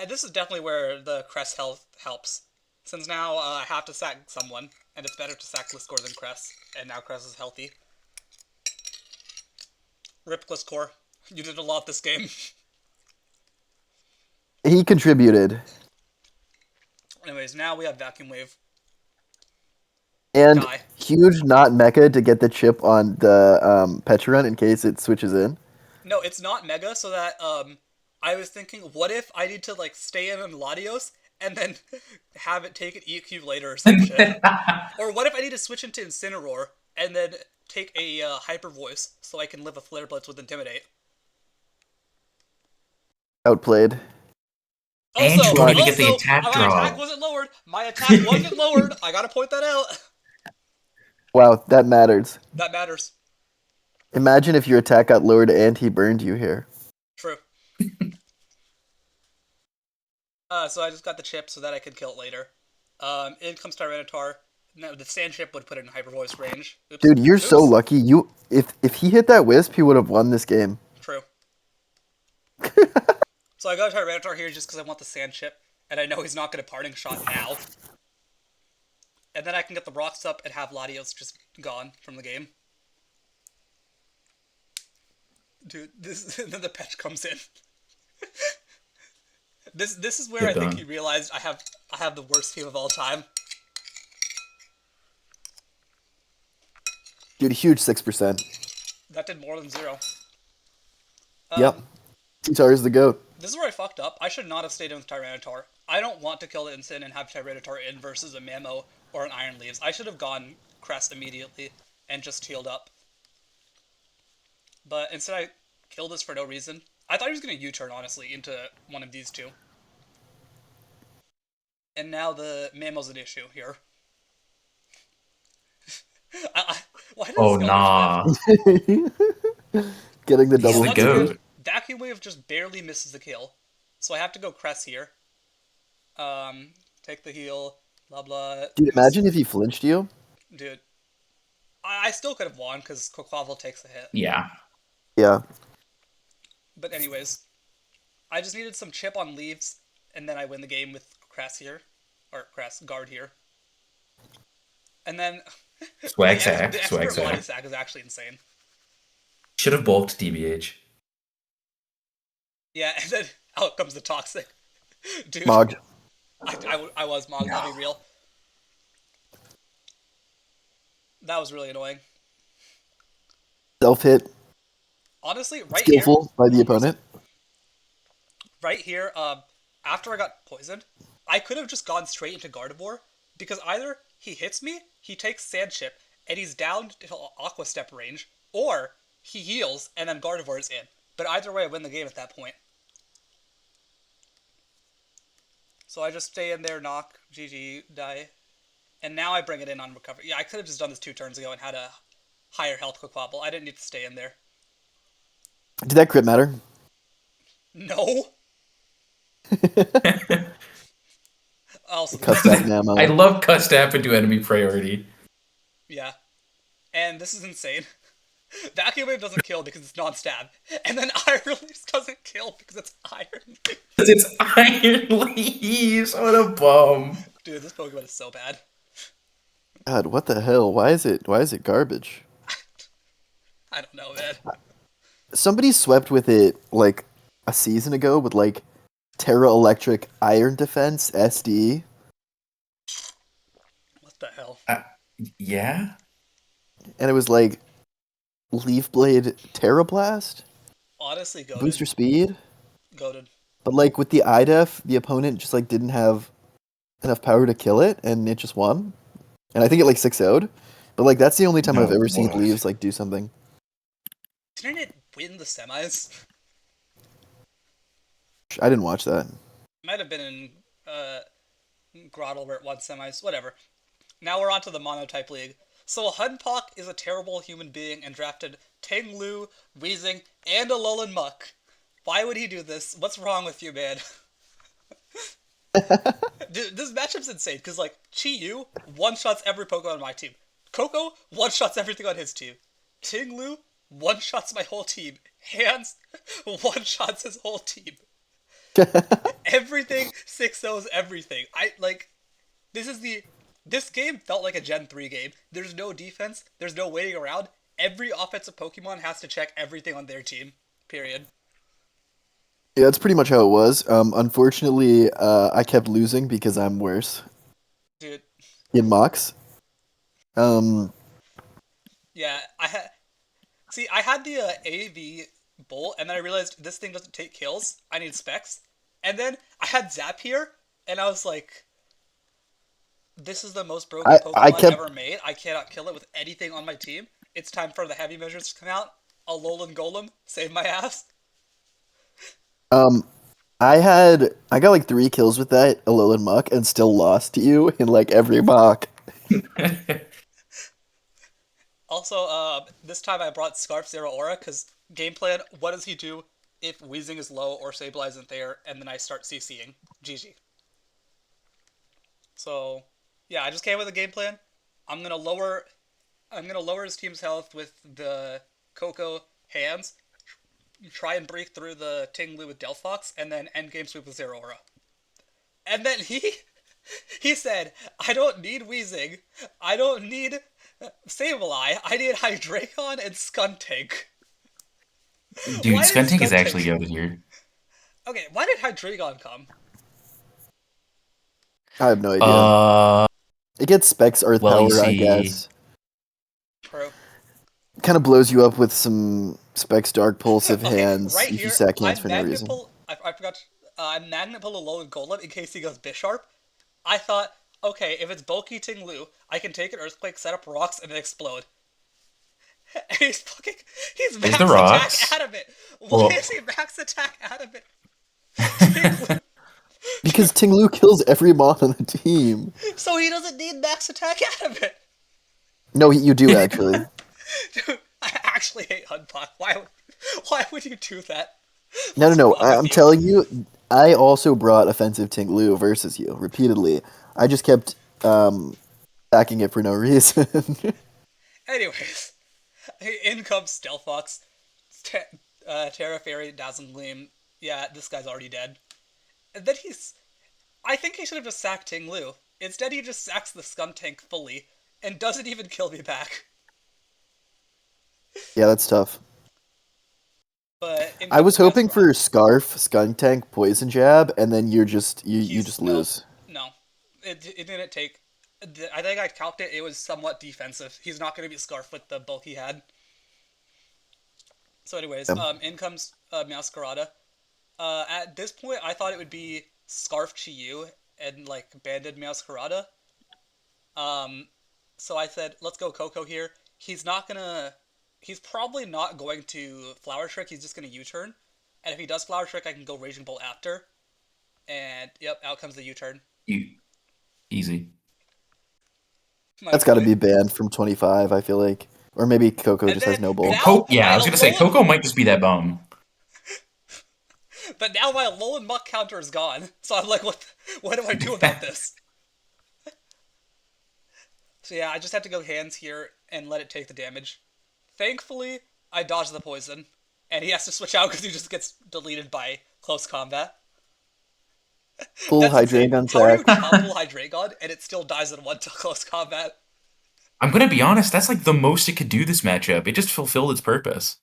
S1: this is definitely where the crest health helps. Since now I have to sack someone, and it's better to sack Gliscor than Crest. And now Crest is healthy. Rip Gliscor. You did a lot this game.
S3: He contributed.
S1: Anyways, now we have Vacuum Wave.
S3: And
S1: Die.
S3: huge not mecha to get the chip on the Pecharunt in case it switches in.
S1: No, it's not Mega, so that, I was thinking, what if I need to, like, stay in on Latios, and then have it take an EQ later or some shit? Or what if I need to switch into Incineroar, and then take a, Hyper Voice, so I can live a Flare Blitz with Intimidate?
S3: Outplayed.
S2: And you don't even get the attack
S1: my
S2: draw.
S1: attack wasn't lowered. My attack wasn't lowered. I gotta point that out.
S3: Wow, that matters.
S1: That matters.
S3: Imagine if your attack got lowered and he burned you here.
S1: True. So I just got the chip so that I could kill it later. In comes Tyranitar. No, the sand chip would put it in Hyper Voice range. Oops.
S3: Dude, you're so lucky. If he hit that Wisp, he would have won this game.
S1: True. So I got Tyranitar here just because I want the sand chip, and I know he's not going to parting shot now. And then I can get the rocks up and have Latios just gone from the game. Dude, then the patch comes in. This is where
S2: You're
S1: I think
S2: done.
S1: he realized I have the worst team of all time.
S3: Dude, huge 6%.
S1: That did more than 0.
S3: Yep. T-Tar is the GOAT.
S1: This is where I fucked up. I should not have stayed in with Tyranitar. I don't want to kill the Incin and have Tyranitar in versus a Mamo or an Iron Leaves. I should have gone Crest immediately and just healed up. But instead I killed this for no reason. I thought he was going to U-turn, honestly, into one of these two. And now the Mamo's an issue here. Why does
S2: Oh,
S1: Skelter
S2: nah.
S3: Getting the
S2: He's
S3: double
S2: the
S1: once
S2: goat.
S1: again, Vacuum Wave just barely misses the kill. So I have to go Crest here. Take the heal, blah blah.
S3: Dude, imagine if he flinched you.
S1: Dude. I still could have won because Quaquaval takes the hit.
S2: Yeah.
S3: Yeah.
S1: But anyways, I just needed some chip on leaves, and then I win the game with Crest here. Or Crest, guard here. And then...
S2: Swag
S1: the
S2: sack.
S1: the
S2: Swag
S1: expert body
S2: sack.
S1: sack is actually insane.
S2: Should have bulked DBH.
S1: Yeah, and then out comes the Toxic. Dude,
S3: Mogged.
S1: I was Mog,
S2: No.
S1: I'll be real. That was really annoying.
S3: Self-hit.
S1: Honestly, right
S3: Skillful by the opponent.
S1: right here, after I got poisoned, I could have just gone straight into Gardevoir, because either he hits me, he takes Sand Chip, and he's down to Aqua Step range, or he heals, and then Gardevoir is in. But either way, I win the game at that point. So I just stay in there, knock, GG, die. And now I bring it in on recovery. Yeah, I could have just done this 2 turns ago and had a higher health Quaquaval. I didn't need to stay in there.
S3: Did that crit matter?
S1: No! Also,
S3: Cut that ammo.
S2: I love cut step into enemy priority.
S1: yeah. And this is insane. Vacuum Wave doesn't kill because it's non-stab. And then Iron Leaves doesn't kill because it's Iron Leaves.
S2: Because it's Iron Leaves. What a bum.
S1: Dude, this Pokemon is so bad.
S3: God, what the hell? Why is it garbage?
S1: I don't know, man.
S3: Somebody swept with it like a season ago with like Terra Electric Iron Defense SD.
S1: What the hell?
S2: Yeah?
S3: And it was like Leaf Blade Terra Blast?
S1: Honestly, goated.
S3: Booster speed?
S1: Goated.
S3: But like with the IDEF, the opponent just like didn't have enough power to kill it and it just won. And I think it like 6-0'd. But like that's the only time
S2: No,
S3: I've ever seen
S2: what?
S3: Leaves like do something.
S1: Didn't it win the semis?
S3: I didn't watch that.
S1: Might have been in Grottle where it won semis, whatever. Now we're on to the monotype league. So Hunpak is a terrible human being and drafted Ting Lu, Weezing, and a Alolan Muck. Why would he do this? What's wrong with you, man? Dude, this matchup's insane, because, like, Chi-Yu one-shots every Pokemon on my team. Coco one-shots everything on his team. Ting Lu one-shots my whole team. Hands one-shots his whole team. Everything 6-0's everything. This game felt like a Gen 3 game. There's no defense, there's no waiting around. Every offensive Pokemon has to check everything on their team. Period.
S3: Yeah, that's pretty much how it was. Unfortunately, I kept losing because I'm worse
S1: Dude,
S3: in mocks. Um,
S1: yeah, I had the AV Bolt, and then I realized this thing doesn't take kills. I need specs. And then I had Zap here, and I was like, this is the most broken
S3: I
S1: Pokemon
S3: kept
S1: ever made. I cannot kill it with anything on my team. It's time for the heavy measures to come out. Alolan Golem, save my ass.
S3: um I got like 3 kills with that Alolan Muck and still lost to you in like every mock.
S1: Also, this time I brought Scarf Zero Aura, because game plan, what does he do if Weezing is low or Sableye isn't there, and then I start CCing? GG. So, yeah, I just came with a game plan. I'm gonna lower I'm gonna lower his team's health with the Coco hands, try and break through the Tinglu with Delphox, and then end game sweep with Zero Aura. And then he said, I don't need Weezing, I don't need Sableye, I need Hydreigon and Skuntank.
S2: Dude,
S1: Why did
S2: Skuntank is actually
S1: Skuntank...
S2: goated here.
S1: Okay, why did Hydreigon come?
S3: I have no idea.
S2: Uh,
S3: It gets specs Earth
S2: well, you
S3: power, I
S2: see,
S3: guess.
S1: True.
S3: Kind of blows you up with some specs Dark Pulse of
S1: Okay,
S3: hands
S1: right
S3: if you
S1: here,
S3: sack hands
S1: I'm
S3: for no
S1: Magnet
S3: reason.
S1: Pull. I forgot. I'm Magnet Pull Alolan Golem in case he goes Bisharp. I thought, okay, if it's bulky Ting Lu, I can take an Earthquake, set up rocks, and then explode. And he's
S2: there's the
S1: max attack
S2: rocks.
S1: adamant. Why
S2: Well,
S1: is he max attack adamant? Ting Lu,
S3: Because Tinglu kills every mon on the team.
S1: so he doesn't need max attack adamant.
S3: No, you do actually.
S1: Dude, I actually hate Hunpok. Why would you do that?
S3: No, no,
S1: What's
S3: no.
S1: wrong with
S3: I'm
S1: you?
S3: telling you, I also brought offensive Tinglu versus you repeatedly. I just kept backing it for no reason.
S1: Anyways, in comes Stealthfox, Terra Fairy, Dazzling Gleam. Yeah, this guy's already dead. And then I think he should have just sacked Ting Lu. Instead, he just sacks the Skuntank fully and doesn't even kill me back.
S3: Yeah, that's tough.
S1: But in
S3: I was
S1: comes
S3: hoping for
S1: Masquerade.
S3: Scarf, Skuntank, Poison Jab, and then you
S1: He's
S3: just
S1: no,
S3: lose.
S1: no. It didn't take. I think I calculated it was somewhat defensive. He's not going to be Scarf with the bulk he had. So, anyways,
S3: Yeah.
S1: in comes Masquerada. At this point, I thought it would be Scarf Chi-Yu and like Banded Masquerada. So I said, let's go Coco here. He's probably not going to Flower Trick. He's just gonna U-turn. And if he does Flower Trick, I can go Raging Bolt after. And yep, out comes the U-turn.
S2: you easy.
S1: My
S3: That's got to
S1: boy.
S3: be banned from 25, I feel like. Or maybe Coco
S1: And
S3: just has
S1: then
S3: no bolt.
S1: now
S2: Yeah,
S1: my
S2: I was gonna say
S1: Alolan,
S2: Coco might just be that bum.
S1: but now my Alolan Muck counter is gone. So I'm like, what do I do about this? So yeah, I just had to go hands here and let it take the damage. Thankfully, I dodged the poison, and he has to switch out because he just gets deleted by close combat.
S3: Full
S1: That's insane.
S3: Hydreigon
S1: How are you
S3: sack.
S1: topple Hydreigon and it still dies in one to close combat?
S2: I'm gonna be honest, that's like the most it could do this matchup. It just fulfilled its purpose.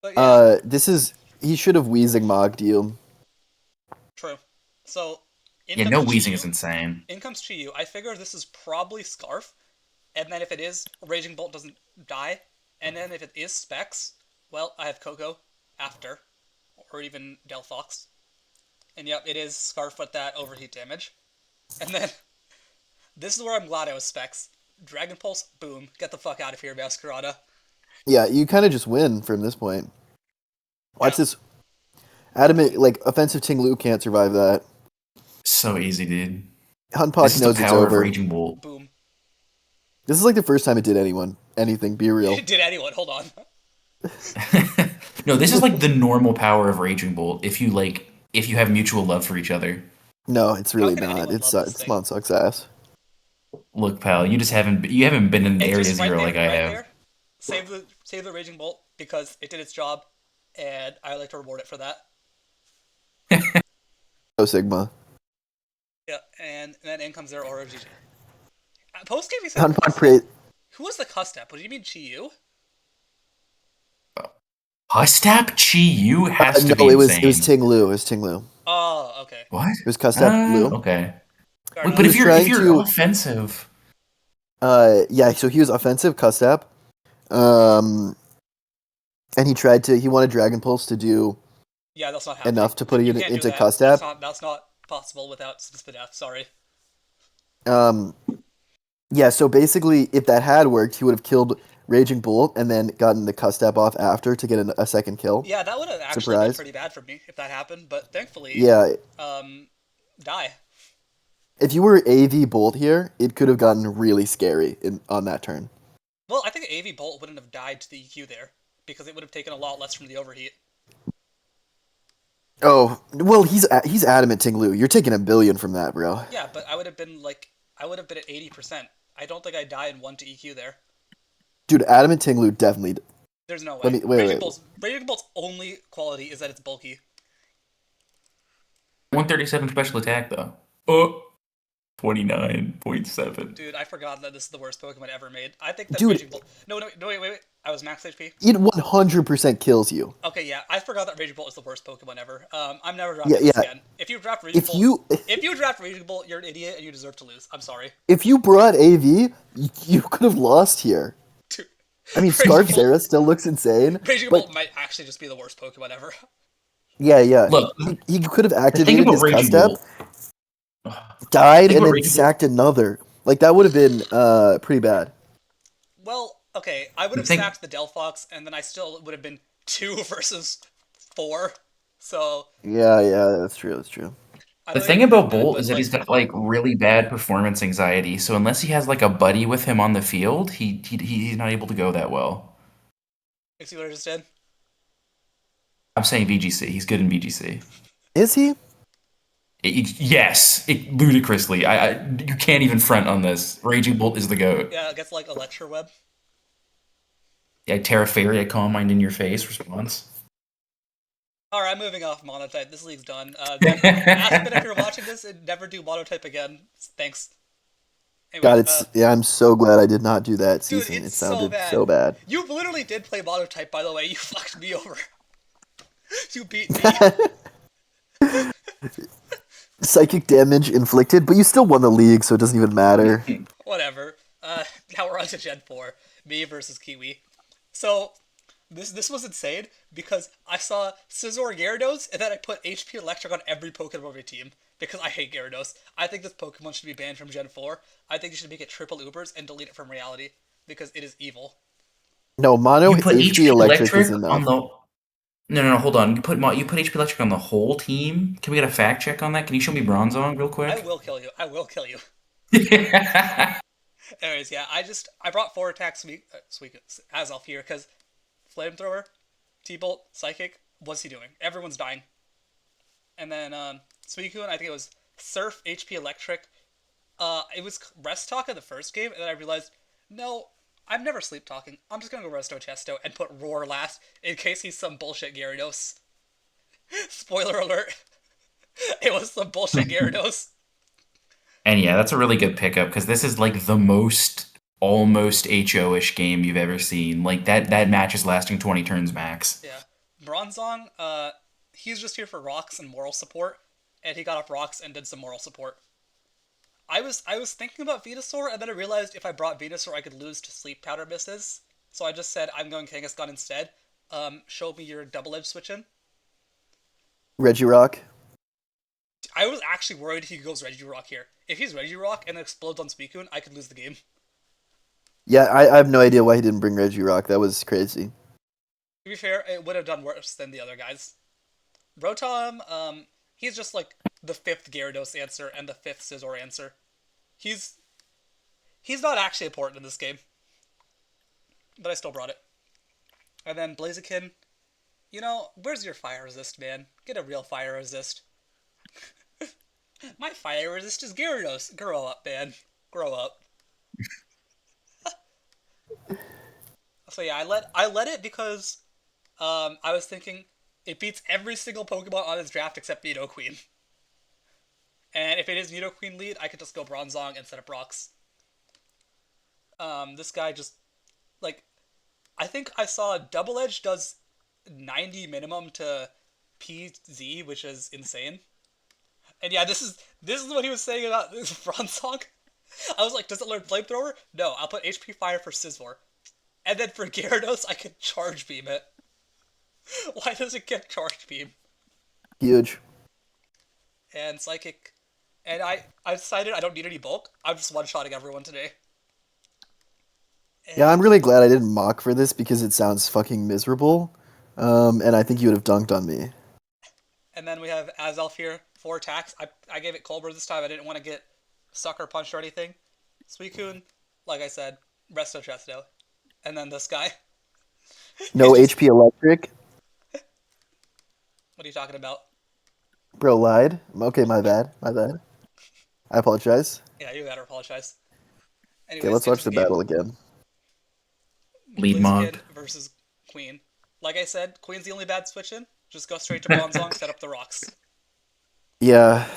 S1: But yeah,
S3: He should have Weezing mogged you.
S1: true. So, in
S2: Yeah,
S1: comes
S2: no Weezing
S1: Chi-Yu.
S2: is insane.
S1: In comes Chi-Yu. I figure this is probably Scarf, and then if it is, Raging Bolt doesn't die, and then if it is Specs, well, I have Coco after, or even Delphox. And yep, it is Scarf with that overheat damage. And then, this is where I'm glad I was Specs. Dragon Pulse, boom, get the fuck out of here, Masquerada.
S3: Yeah, you kind of just win from this point. Watch
S1: Yeah.
S3: this. Adamant, like, offensive Ting Lu can't survive that.
S2: So easy, dude. This
S3: Hunpock
S2: is the
S3: knows it's
S2: power of
S3: over.
S2: Raging Bolt.
S1: Boom.
S3: This is like the first time it did anything. Be real.
S1: Did anyone? Hold on.
S2: No, this is like the normal power of Raging Bolt. If you have mutual love for each other.
S3: No, it's
S1: How
S3: really
S1: can
S3: not.
S1: anyone
S3: It's
S1: love this
S3: it's
S1: thing?
S3: Mon sucks ass.
S2: Look, pal, you haven't been in
S1: It's
S2: Area
S1: just right
S2: Zero
S1: there,
S2: like I
S1: right
S2: have.
S1: there. Save the Raging Bolt because it did its job, and I like to reward it for that.
S3: No Sigma.
S1: Yeah, and then in comes their Aura of GG. Post game, he said
S3: Hunpock
S1: cuss
S3: pray.
S1: step. Who was the cuss step? What do you mean, Chi Yu?
S2: Hustap Chi Yu has to
S3: No,
S2: be
S3: it was
S2: insane.
S3: Ting Lu. It was Ting Lu.
S1: Oh, okay.
S2: What?
S3: It was Custap Lu.
S2: Okay.
S1: Fair
S2: Wait,
S1: enough.
S2: but
S3: was
S2: if
S3: trying
S2: you're
S3: to-
S2: offensive,
S3: Yeah. So he was offensive Custap. And he wanted Dragon Pulse to do
S1: Yeah, that's not happening.
S3: enough to put
S1: You
S3: it
S1: can't
S3: into
S1: do that.
S3: Custap.
S1: That's not possible without Spinef. Sorry.
S3: Yeah, so basically, if that had worked, he would have killed Raging Bolt and then gotten the Custap off after to get a second kill.
S1: Yeah, that would have actually been
S3: Surprise.
S1: pretty bad for me if that happened. But thankfully,
S3: Yeah,
S1: die.
S3: if you were AV Bolt here, it could have gotten really scary on that turn.
S1: Well, I think AV Bolt wouldn't have died to the EQ there because it would have taken a lot less from the overheat.
S3: Oh, well, he's adamant Ting Lu. You're taking 1 billion from that, bro.
S1: Yeah, but I would have been at 80%. I don't think I die in 1 to EQ there.
S3: Dude, adamant Ting Lu definitely.
S1: There's no way.
S3: Wait.
S1: Raging Bolt's only quality is that it's bulky.
S2: 137 special attack though. Oh, 29.7.
S1: Dude, I forgot that this is the worst Pokemon ever made. I think that
S3: Dude.
S1: Raging Bolt... No, wait. I was max HP.
S3: It 100% kills you.
S1: Okay, yeah, I forgot that Raging Bolt is the worst Pokemon ever. I'm never drafting this again. If you draft Raging Bolt... If you draft Raging Bolt, you're an idiot and you deserve to lose. I'm sorry.
S3: If you brought AV, you could have lost here.
S1: Dude,
S3: I mean,
S1: Raging
S3: Scarf
S1: Bolt-
S3: Sarah still looks insane.
S1: Raging
S3: but
S1: Bolt might actually just be the worst Pokemon ever.
S3: yeah.
S2: Look,
S3: He could have
S2: the thing
S3: activated
S2: about
S3: his
S2: Raging
S3: Custap,
S2: Bolt.
S3: died,
S2: Think
S3: and
S2: about
S3: then
S2: Raging Bolt-
S3: sacked another. Like, that would have been pretty bad.
S1: Well, okay, I would have sacked the Delphox, and then I still would have been 2 versus 4. So
S3: Yeah, that's true.
S1: I
S2: The
S1: don't
S2: thing
S1: even
S2: about
S1: think that,
S2: Bolt
S1: but,
S2: is that
S1: like,
S2: he's got like really bad performance anxiety. So unless he has like a buddy with him on the field, he's not able to go that well.
S1: you see what I just did?
S2: I'm saying VGC. He's good in VGC.
S3: Is he?
S2: Yes, ludicrously. You can't even front on this. Raging Bolt is the goat.
S1: Yeah, it gets like Electroweb.
S2: Yeah, Terrafaria Calm-Mind in your face response.
S1: Alright, moving off Monotype. This league's done. Aspen, if you're watching this, never do Monotype again. Thanks. Anyway,
S3: God, I'm so glad I did not do that
S1: dude,
S3: season.
S1: it's
S3: It sounded
S1: so bad.
S3: bad.
S1: You literally did play Monotype, by the way. You fucked me over. You beat me.
S3: Psychic damage inflicted, but you still won the league, so it doesn't even matter.
S1: Whatever. Now we're on to Gen 4. Me versus Kiwi. So, this was insane, because I saw Scizor Gyarados, and then I put HP Electric on every Pokemon on my team, because I hate Gyarados. I think this Pokemon should be banned from Gen 4. I think you should make it triple Ubers and delete it from reality, because it is evil.
S3: No, mono
S2: You put
S3: HP Electric is enough.
S2: on the. No, hold on. You put HP Electric on the whole team. Can we get a fact check on that? Can you show me Bronzong real quick?
S1: I will kill you. Anyways, yeah, I brought 4 attacks Azelf here, because Flamethrower, T-Bolt, Psychic, what's he doing? Everyone's dying. And then, Suicune, I think it was Surf, HP Electric. It was Rest Talk in the first game, and then I realized, no, I'm never sleep talking. I'm just gonna go Resto Chesto and put Roar last, in case he's some bullshit Gyarados. Spoiler alert. It was some bullshit Gyarados.
S2: And yeah, that's a really good pickup, because this is like the most almost HO-ish game you've ever seen. Like, that match is lasting 20 turns max.
S1: Yeah. Bronzong, he's just here for rocks and moral support, and he got up rocks and did some moral support. I was thinking about Venusaur, and then I realized if I brought Venusaur, I could lose to Sleep Powder misses. So I just said, I'm going Kangaskhan instead. Show me your double-edge switch in.
S3: Regirock.
S1: I was actually worried he goes Regirock here. If he's Regirock and it explodes on Suicune, I could lose the game.
S3: Yeah, I have no idea why he didn't bring Regirock. That was crazy.
S1: To be fair, it would have done worse than the other guys. Rotom, he's just like the fifth Gyarados answer and the fifth Scizor answer. He's he's not actually important in this game, but I still brought it. And then Blaziken, where's your fire resist, man? Get a real fire resist. My fire resist is Gyarados. Grow up, man. Grow up. So yeah, I let it because I was thinking it beats every single Pokemon on this draft except Nidoqueen. And if it is Nidoqueen lead, I could just go Bronzong instead of Brox. This guy just like I think I saw Double Edge does 90 minimum to PZ, which is insane. And yeah, this is what he was saying about this Bronzong. I was like, does it learn Flamethrower? No, I'll put HP Fire for Scizor. And then for Gyarados, I can Charge Beam it. Why does it get Charge Beam?
S3: Huge.
S1: And Psychic. And I decided I don't need any bulk. I'm just one-shotting everyone today.
S3: Yeah, I'm really glad I didn't mock for this because it sounds fucking miserable. And I think you would have dunked on me.
S1: And then we have Azelf here, 4 attacks. I gave it Colbur this time. I didn't want to get Sucker Punched or anything. Suicune, like I said, Resto Chesto. And then this guy.
S3: No
S1: He's just-
S3: HP electric.
S1: What are you talking about?
S3: Bro lied. Okay, my bad. My bad. I apologize.
S1: Yeah, you gotta apologize.
S3: Okay,
S1: Anyways,
S3: let's
S1: into
S3: watch the
S1: game.
S3: battle again.
S2: Lead
S1: Blaziken
S2: Monk.
S1: versus Queen. Like I said, Queen's the only bad switch in. Just go straight to Bronzong, set up the rocks.
S3: Yeah,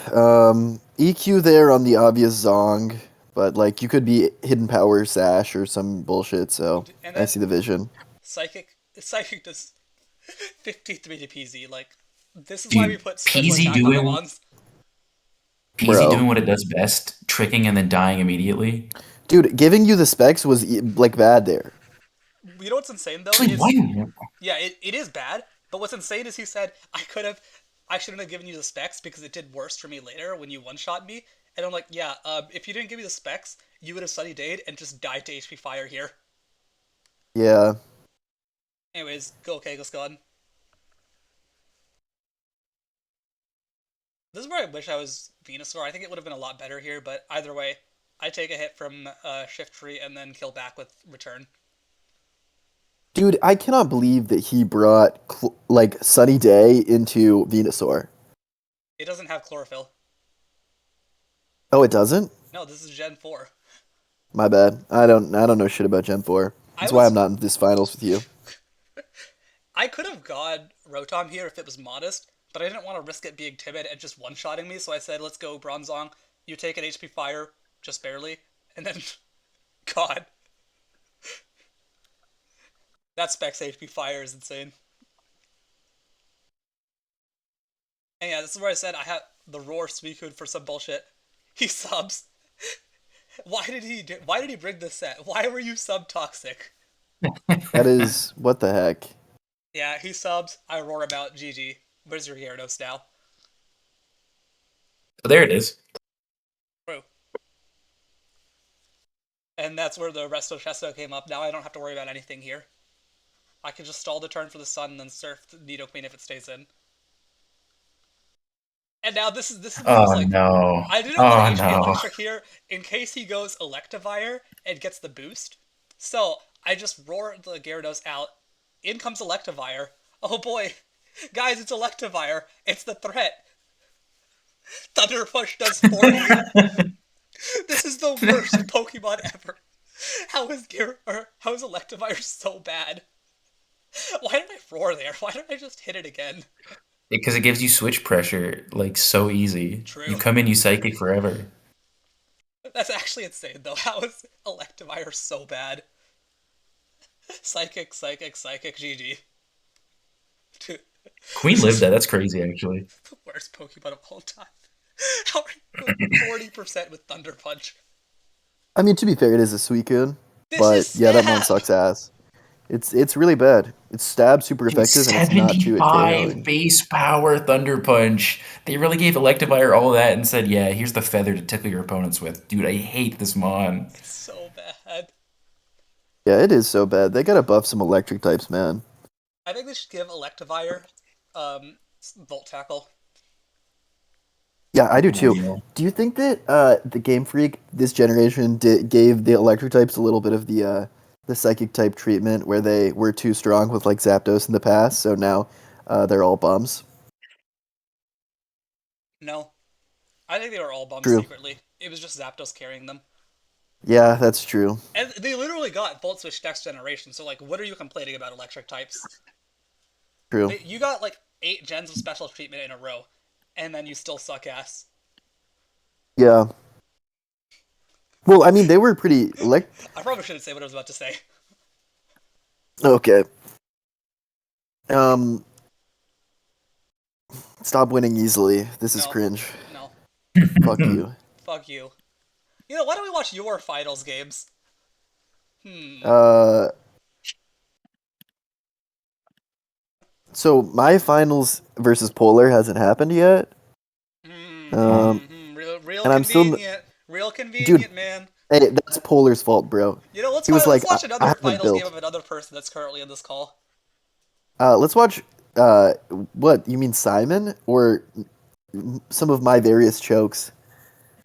S3: EQ there on the obvious Zong, but like you could be Hidden Power Sash or some bullshit, so
S1: And
S3: I
S1: then
S3: see the vision.
S1: Psychic does 53 to PZ. Like, this is why we
S2: Dude,
S1: put special
S2: Peasy
S1: attack on the
S2: doing
S1: Mons.
S2: Peasy doing
S3: Bro.
S2: what it does best, tricking and then dying immediately.
S3: Dude, giving you the specs was like bad there.
S1: You know what's insane though
S2: Actually,
S1: is
S2: why?
S1: yeah, it is bad. But what's insane is he said I shouldn't have given you the specs because it did worse for me later when you one shot me. And I'm like, yeah, if you didn't give me the specs, you would have Sunny Dayed and just died to HP Fire here.
S3: Yeah.
S1: Anyways, go Kangaskhan. This is where I wish I was Venusaur. I think it would have been a lot better here, but either way, I take a hit from Shift Tree and then kill back with Return.
S3: Dude, I cannot believe that he brought like Sunny Day into Venusaur.
S1: It doesn't have Chlorophyll.
S3: Oh, it doesn't?
S1: No, this is Gen 4.
S3: My bad. I don't know shit about Gen 4. That's why I'm not in this finals with you.
S1: I could have gone Rotom here if it was modest, but I didn't want to risk it being timid and just one-shotting me, so I said, let's go Bronzong. You take an HP Fire, just barely, and then... God. That specs HP Fire is insane. And yeah, this is where I said I had the Roar Suicune for some bullshit. He subs. Why did he bring this set? Why were you sub-toxic?
S3: That is what the heck.
S1: Yeah, he subs, I roar him out, GG. Where's your Gyarados now?
S2: So there it is.
S1: True. And that's where the Resto Chesto came up. Now I don't have to worry about anything here. I can just stall the turn for the sun and then surf the Nidoqueen if it stays in. And now this is what I was
S2: Oh
S1: like.
S2: no.
S1: I didn't
S2: Oh
S1: want HP
S2: no.
S1: Electric here in case he goes Electivire and gets the boost. So I just roar the Gyarados out. In comes Electivire. Oh boy. Guys, it's Electivire. It's the threat. Thunder Push does 40. This is the worst Pokemon ever. How is Electivire so bad? Why did I roar there? Why didn't I just hit it again?
S2: Because it gives you switch pressure like so easy.
S1: True.
S2: You come in, you psychic forever.
S1: That's actually insane though. How is Electivire so bad? Psychic, GG. Dude,
S2: Queen
S1: this
S2: lived
S1: is
S2: that. That's crazy, actually.
S1: the worst Pokemon of all time. How are you 40% with Thunder Punch?
S3: I mean, to be fair, it is a Suicune,
S1: This
S3: but
S1: is
S3: yeah, that mon
S1: stab!
S3: sucks ass. It's really bad. It's stab super
S2: Dude,
S3: effective and it's not too
S2: 75
S3: KOing.
S2: base power Thunder Punch. They really gave Electivire all that and said, yeah, here's the feather to tickle your opponents with. Dude, I hate this mon.
S1: It's so bad.
S3: Yeah, it is so bad. They gotta buff some electric types, man.
S1: I think they should give Electivire Volt tackle.
S3: Yeah, I do too.
S2: Real.
S3: Do you think that the Game Freak this generation gave the electric types a little bit of the psychic type treatment where they were too strong with like Zapdos in the past, so now they're all bums?
S1: No, I think they were all bums
S3: True.
S1: secretly. It was just Zapdos carrying them.
S3: Yeah, that's true.
S1: And they literally got Volt Switch next generation, so like, what are you complaining about electric types?
S3: True.
S1: You got like 8 gens of special treatment in a row, and then you still suck ass.
S3: Yeah. Well, I mean, they were pretty like
S1: I probably shouldn't say what I was about to say.
S3: okay. Um, stop winning easily. This is
S1: No,
S3: cringe.
S1: no,
S3: Fuck you.
S1: fuck you. You know, why don't we watch your finals games? Hmm.
S3: Uh, so my finals versus Polar hasn't happened yet. Um,
S1: Real
S3: and I'm still,
S1: convenient. Real
S3: dude.
S1: convenient, man.
S3: Hey, that's Polar's fault, bro.
S1: You know,
S3: He was
S1: let's
S3: like,
S1: watch
S3: I
S1: another
S3: haven't
S1: finals game
S3: built.
S1: of another person that's currently in this call.
S3: Let's watch. What you mean, Simon or some of my various chokes?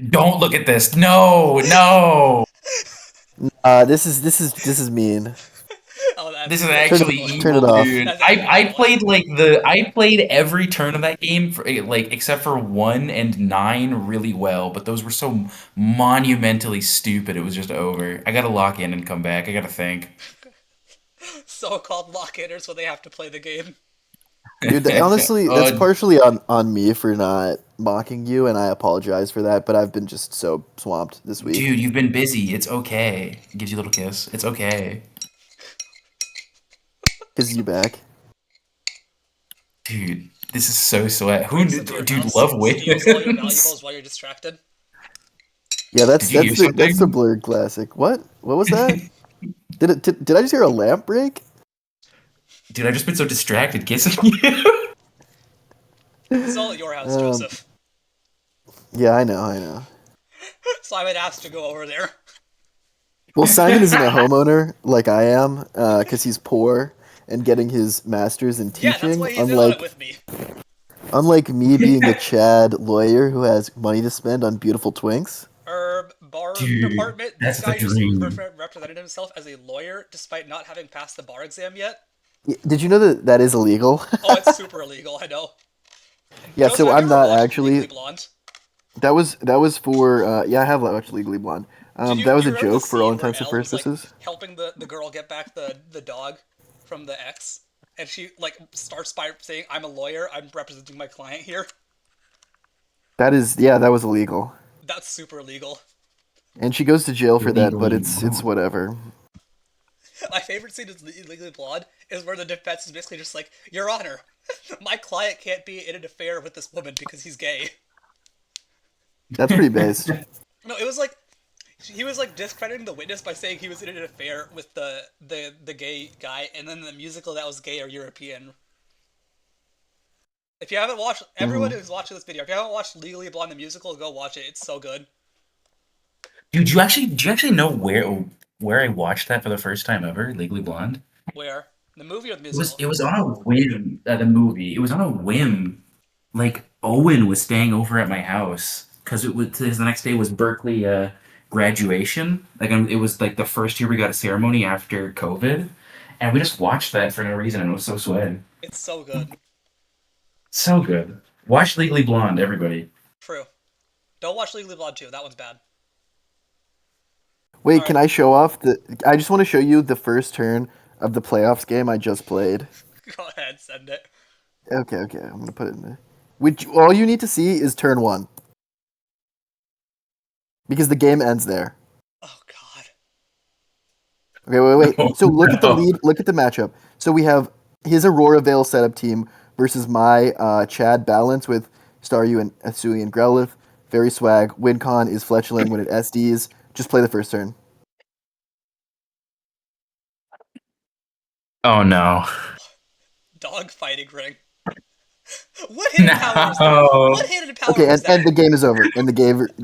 S2: Don't look at this. No, no.
S3: This is mean.
S1: Oh,
S2: This is
S1: that's
S3: Turn it
S2: actually
S1: adorable.
S3: turn it
S2: evil,
S3: off.
S2: dude.
S1: That's
S2: I
S1: adorable.
S2: played I played every turn of that game for, like except for 1 and 9 really well, but those were so monumentally stupid. It was just over. I gotta lock in and come back. I gotta think.
S1: So-called lock-inners when they have to play the game.
S3: Dude, honestly, that's
S2: Oh,
S3: partially on me for not mocking you, and I apologize for that. But I've been just so swamped this week.
S2: dude, you've been busy. It's okay. Gives you a little kiss. It's okay.
S3: Is you back?
S2: Dude, this is so sweat.
S1: Brings them to your
S2: Dude,
S1: house,
S2: love
S1: steals all your
S2: wins.
S1: valuables while you're distracted.
S3: Yeah,
S2: Did you hear
S3: that's the
S2: something?
S3: blurred classic. What was that? Did I just hear a lamp break?
S2: Dude, I've just been so distracted kissing you.
S1: This is all at your house,
S3: Um,
S1: Joseph.
S3: yeah, I know.
S1: Simon asked to go over there.
S3: Well, Simon isn't a homeowner like I am, because he's poor and getting his master's in
S1: Yeah, that's
S3: teaching.
S1: why he's in on it with me.
S3: Unlike me being a Chad lawyer who has money to spend on beautiful twinks.
S1: Bar
S2: Dude,
S1: department, this
S2: that's the
S1: guy just
S2: dream.
S1: represented himself as a lawyer despite not having passed the bar exam yet.
S3: Did you know that that is illegal?
S1: Oh, it's super illegal, I know.
S3: Yeah,
S1: Joseph,
S3: so
S1: have you
S3: I'm
S1: ever
S3: not
S1: watched Legally
S3: actually.
S1: Blonde?
S3: That was for yeah, I have watched Legally Blonde. That
S1: Do
S3: was
S1: you
S3: a
S1: remember the
S3: joke for all
S1: scene where
S3: intents and
S1: Elle was like
S3: purposes.
S1: helping the girl get back the dog from the ex? And she like starts by saying, I'm a lawyer, I'm representing my client here.
S3: That is yeah, that was illegal,
S1: That's super illegal.
S3: and she goes to jail for that. But
S2: Legally
S3: it's
S2: blonde.
S3: whatever.
S1: My favorite scene is Legally Blonde is where the defense is basically just like, Your Honor, my client can't be in an affair with this woman because he's gay.
S3: That's pretty based.
S1: No, it was like he was like discrediting the witness by saying he was in an affair with the gay guy, and then the musical that was gay or European. If you haven't watched, everyone
S3: Mhm.
S1: who's watching this video, if you haven't watched Legally Blonde the musical, go watch it. It's so good.
S2: Dude, do you actually know where I watched that for the first time ever? Legally Blonde.
S1: Where the movie or the
S2: It was
S1: musical?
S2: it was on a whim. The movie. It was on a whim. Like Owen was staying over at my house because the next day was Berkeley graduation. It was like the first year we got a ceremony after COVID, and we just watched that for no reason, and it was so sweaty.
S1: It's so good.
S2: So good. Watch Legally Blonde, everybody.
S1: True. Don't watch Legally Blonde 2. That one's bad. All
S3: Wait,
S1: right,
S3: can I show off the? I just want to show you the first turn of the playoffs game I just played.
S1: go ahead, send it.
S3: Okay, I'm gonna put it in there. Which all you need to see is turn one because the game ends there.
S1: Oh God.
S3: Okay, wait.
S2: Oh
S3: So look at the
S2: no.
S3: lead. Look at the matchup. So we have his Aurora Vale setup team versus my Chad Balance with Staryu and Asui and Growlithe. Very swag. WinCon is fletchling when it SDs. Just play the first turn.
S2: Oh no.
S1: Dog fighting ring. What hidden power is that? What
S2: No.
S1: hidden power
S3: Okay,
S1: is
S3: and
S1: that?
S3: the game is over. And the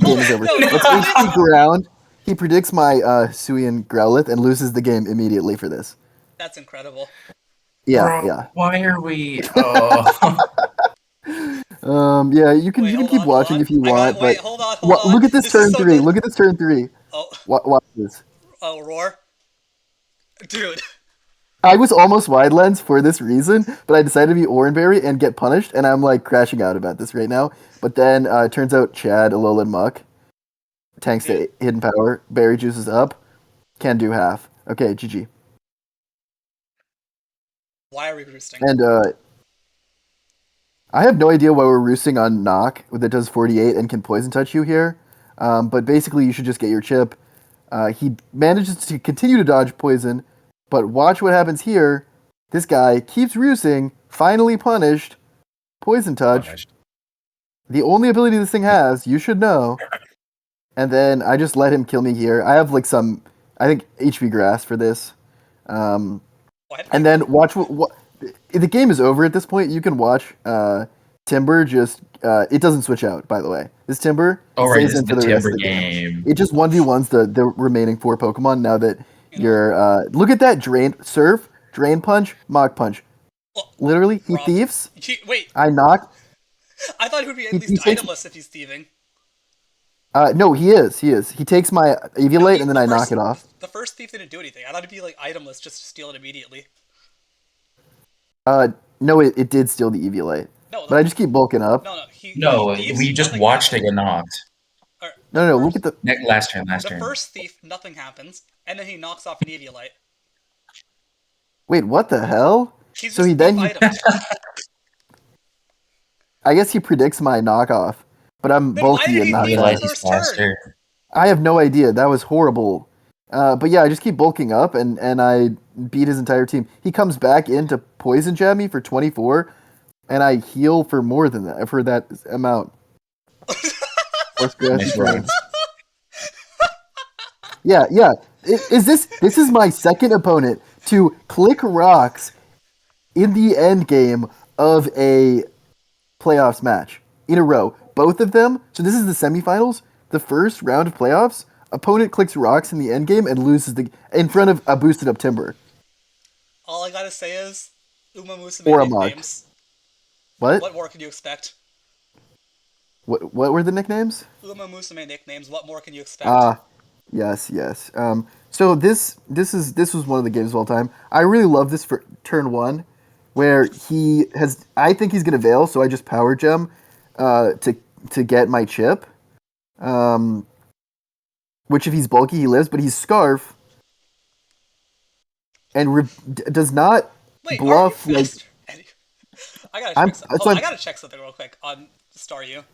S1: Hold
S3: game is
S1: on.
S3: over.
S1: No, no.
S3: Let's
S1: Wait.
S3: HP ground. He predicts my Sui and Growlithe and loses the game immediately for this.
S1: That's incredible.
S3: Yeah,
S2: Bro,
S3: yeah.
S2: why are we? Oh.
S3: Yeah, you
S1: Wait,
S3: can
S1: hold
S3: keep
S1: on, hold
S3: watching
S1: on.
S3: if you
S1: I got.
S3: want,
S1: Wait,
S3: but
S1: hold on, hold on.
S3: look at this
S1: This is
S3: turn
S1: so
S3: three.
S1: good.
S3: Look at this turn three.
S1: Oh,
S3: Watch this.
S1: oh, roar, dude.
S3: I was almost wide lens for this reason, but I decided to be Oranberry and get punished, and I'm like crashing out about this right now. But then it turns out Chad, Alolan Muck, tanks
S1: Dude,
S3: the hidden power, berry juices up, can do half. Okay, GG.
S1: why are we roosting?
S3: And I have no idea why we're roosting on Knock that does 48 and can poison touch you here. But basically, you should just get your chip. He manages to continue to dodge poison, but watch what happens here. This guy keeps roosting, finally punished, poison touch.
S2: Punished.
S3: The only ability this thing has, you should know. And then I just let him kill me here. I have like some, I think, HP grass for this. Um,
S1: Why did
S3: and
S1: you?
S3: then watch what the game is over at this point. You can watch Timber just. It doesn't switch out, by the way. This Timber, it
S2: Oh right,
S3: stays
S2: this
S3: in
S2: is
S3: for
S2: the
S3: the rest
S2: Timber
S3: of the game.
S2: game.
S3: It just 1v1s the remaining four Pokemon now that
S1: You know,
S3: you're. Look at that Drain Surf, Drain Punch, Mach Punch.
S1: well,
S3: Literally, he
S1: Rob.
S3: thieves.
S1: Wait,
S3: I knock.
S1: I thought he would be at
S3: He
S1: least
S3: takes.
S1: itemless if he's thieving.
S3: No, he is. He is. He takes my
S1: No,
S3: Eviolite
S1: he
S3: and then
S1: the
S3: I knock
S1: first
S3: it off.
S1: the first thief didn't do anything. I thought it'd be like itemless just to steal it immediately.
S3: Uh, no, it did steal the Eviolite,
S1: No,
S3: but I just keep bulking up.
S1: no, he
S2: No,
S1: thieves,
S2: we just
S1: nothing
S2: watched it
S1: happened.
S2: get knocked.
S1: Or the
S3: No, look at
S1: first
S3: the.
S2: Last turn, last
S1: the
S2: turn.
S1: first thief, nothing happens, and then he knocks off an Eviolite.
S3: Wait, what the hell?
S1: He's
S3: So
S1: just
S3: he
S1: thief
S3: then he.
S1: items.
S3: I guess he predicts my knockoff, but I'm
S1: Then why
S3: bulky
S1: did
S3: and
S1: he
S3: not
S1: thief on the
S2: Realize
S3: fast.
S2: he's
S1: first turn?
S2: faster.
S3: I have no idea. That was horrible. But yeah, I just keep bulking up and I beat his entire team. He comes back in to poison jab me for 24, and I heal for more than that for that amount. Horse grassy
S2: Nice
S3: turn.
S2: run.
S3: Yeah. Is this is my second opponent to click rocks in the end game of a playoffs match in a row. Both of them. So this is the semifinals. The first round of playoffs. Opponent clicks rocks in the end game and loses the in front of a boosted up Timber
S1: All I gotta say is, Uma Musume
S3: or a mug.
S1: nicknames.
S3: What?
S1: What more can you expect?
S3: What were the nicknames?
S1: Uma Musume nicknames. What more can you expect?
S3: Ah, yes. So this was one of the games of all time. I really love this for turn one, where he has. I think he's gonna veil, so I just power gem, to get my chip. Um, which if he's bulky, he lives, but he's scarf and does not
S1: Wait, are you
S3: bluff like
S1: faster? I gotta
S3: I'm.
S1: check.
S3: That's
S1: Hold on, I
S3: like
S1: gotta check something real quick on Staryu.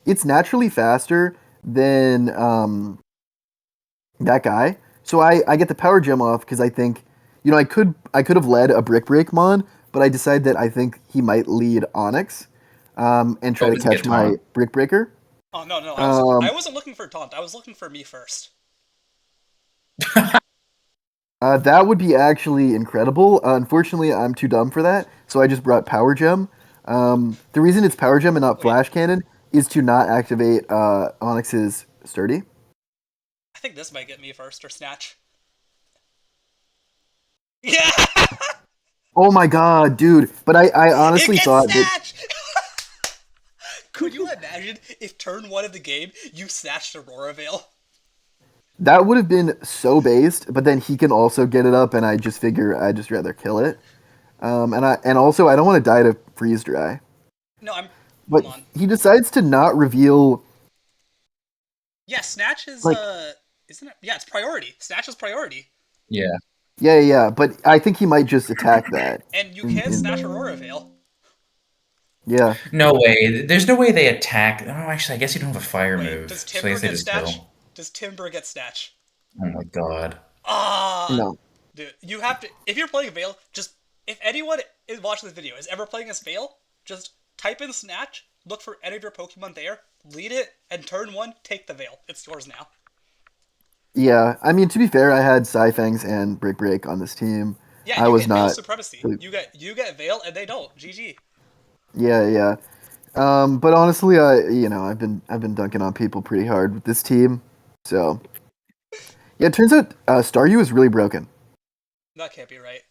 S3: it's naturally faster than that guy. So I get the power gem off because I think I could have led a brick break mon, but I decide that I think he might lead Onyx, and try
S2: Oh,
S3: to
S2: does he
S3: catch
S2: get
S3: my
S2: taunt?
S3: brick breaker.
S1: Oh no, I
S3: Um,
S1: wasn't looking for taunt. I was looking for me first.
S3: that would be actually incredible. Unfortunately, I'm too dumb for that, so I just brought power gem. The reason it's power gem and not
S1: Wait,
S3: flash cannon is to not activate Onyx's sturdy.
S1: I think this might get me first or snatch. Yeah,
S3: Oh my god, dude! But I
S1: it
S3: honestly
S1: gets
S3: thought that
S1: snatch. Could you imagine if turn one of the game you snatched Aurora Veil?
S3: that would have been so based, but then he can also get it up, and I just figure I'd just rather kill it. And also I don't want to die to freeze dry.
S1: No, I'm.
S3: But
S1: Hold on.
S3: he decides to not reveal
S1: Yeah, snatch is
S3: like
S1: isn't it? Yeah, it's priority. Snatch is priority,
S2: Yeah.
S3: yeah. But I think he might just attack that.
S1: and you can
S3: In
S1: snatch Aurora Veil.
S3: yeah,
S2: No way. There's no way they attack. Oh, actually, I guess you don't have a fire
S1: Wait, does
S2: move, so I
S1: Timber
S2: guess they
S1: get
S2: just
S1: snatch?
S2: kill.
S1: Does Timber get snatch?
S2: Oh my god.
S1: Ah,
S3: no,
S1: dude, you have to. If you're playing Veil, just if anyone is watching this video is ever playing as Veil, just type in snatch, look for any of your Pokemon there, lead it, and turn one, take the Veil. It's yours now.
S3: yeah. I mean, to be fair, I had Scyfangs and Brick Break on this team.
S1: Yeah,
S3: I
S1: you
S3: was
S1: get Veil
S3: not.
S1: supremacy. You get Veil, and they don't. GG.
S3: Yeah. But honestly, I've been dunking on people pretty hard with this team. So yeah, it turns out Staryu is really broken.
S1: That can't be right.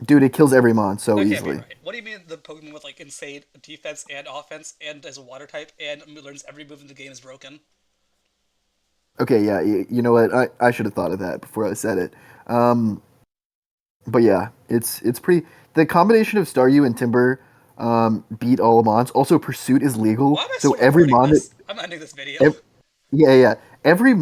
S3: Dude, it kills every mon so
S1: That can't be
S3: easily.
S1: right. What do you mean the Pokemon with like insane defense and offense and as a water type and learns every move in the game is broken?
S3: Okay, yeah, you know what? I should have thought of that before I said it. Um, but yeah, it's pretty. The combination of Staryu and Timber beat all mons. Also, Pursuit is legal,
S1: Why am I
S3: so
S1: still
S3: every
S1: recording
S3: mon that
S1: this? I'm ending this video.
S3: ev- yeah, yeah, every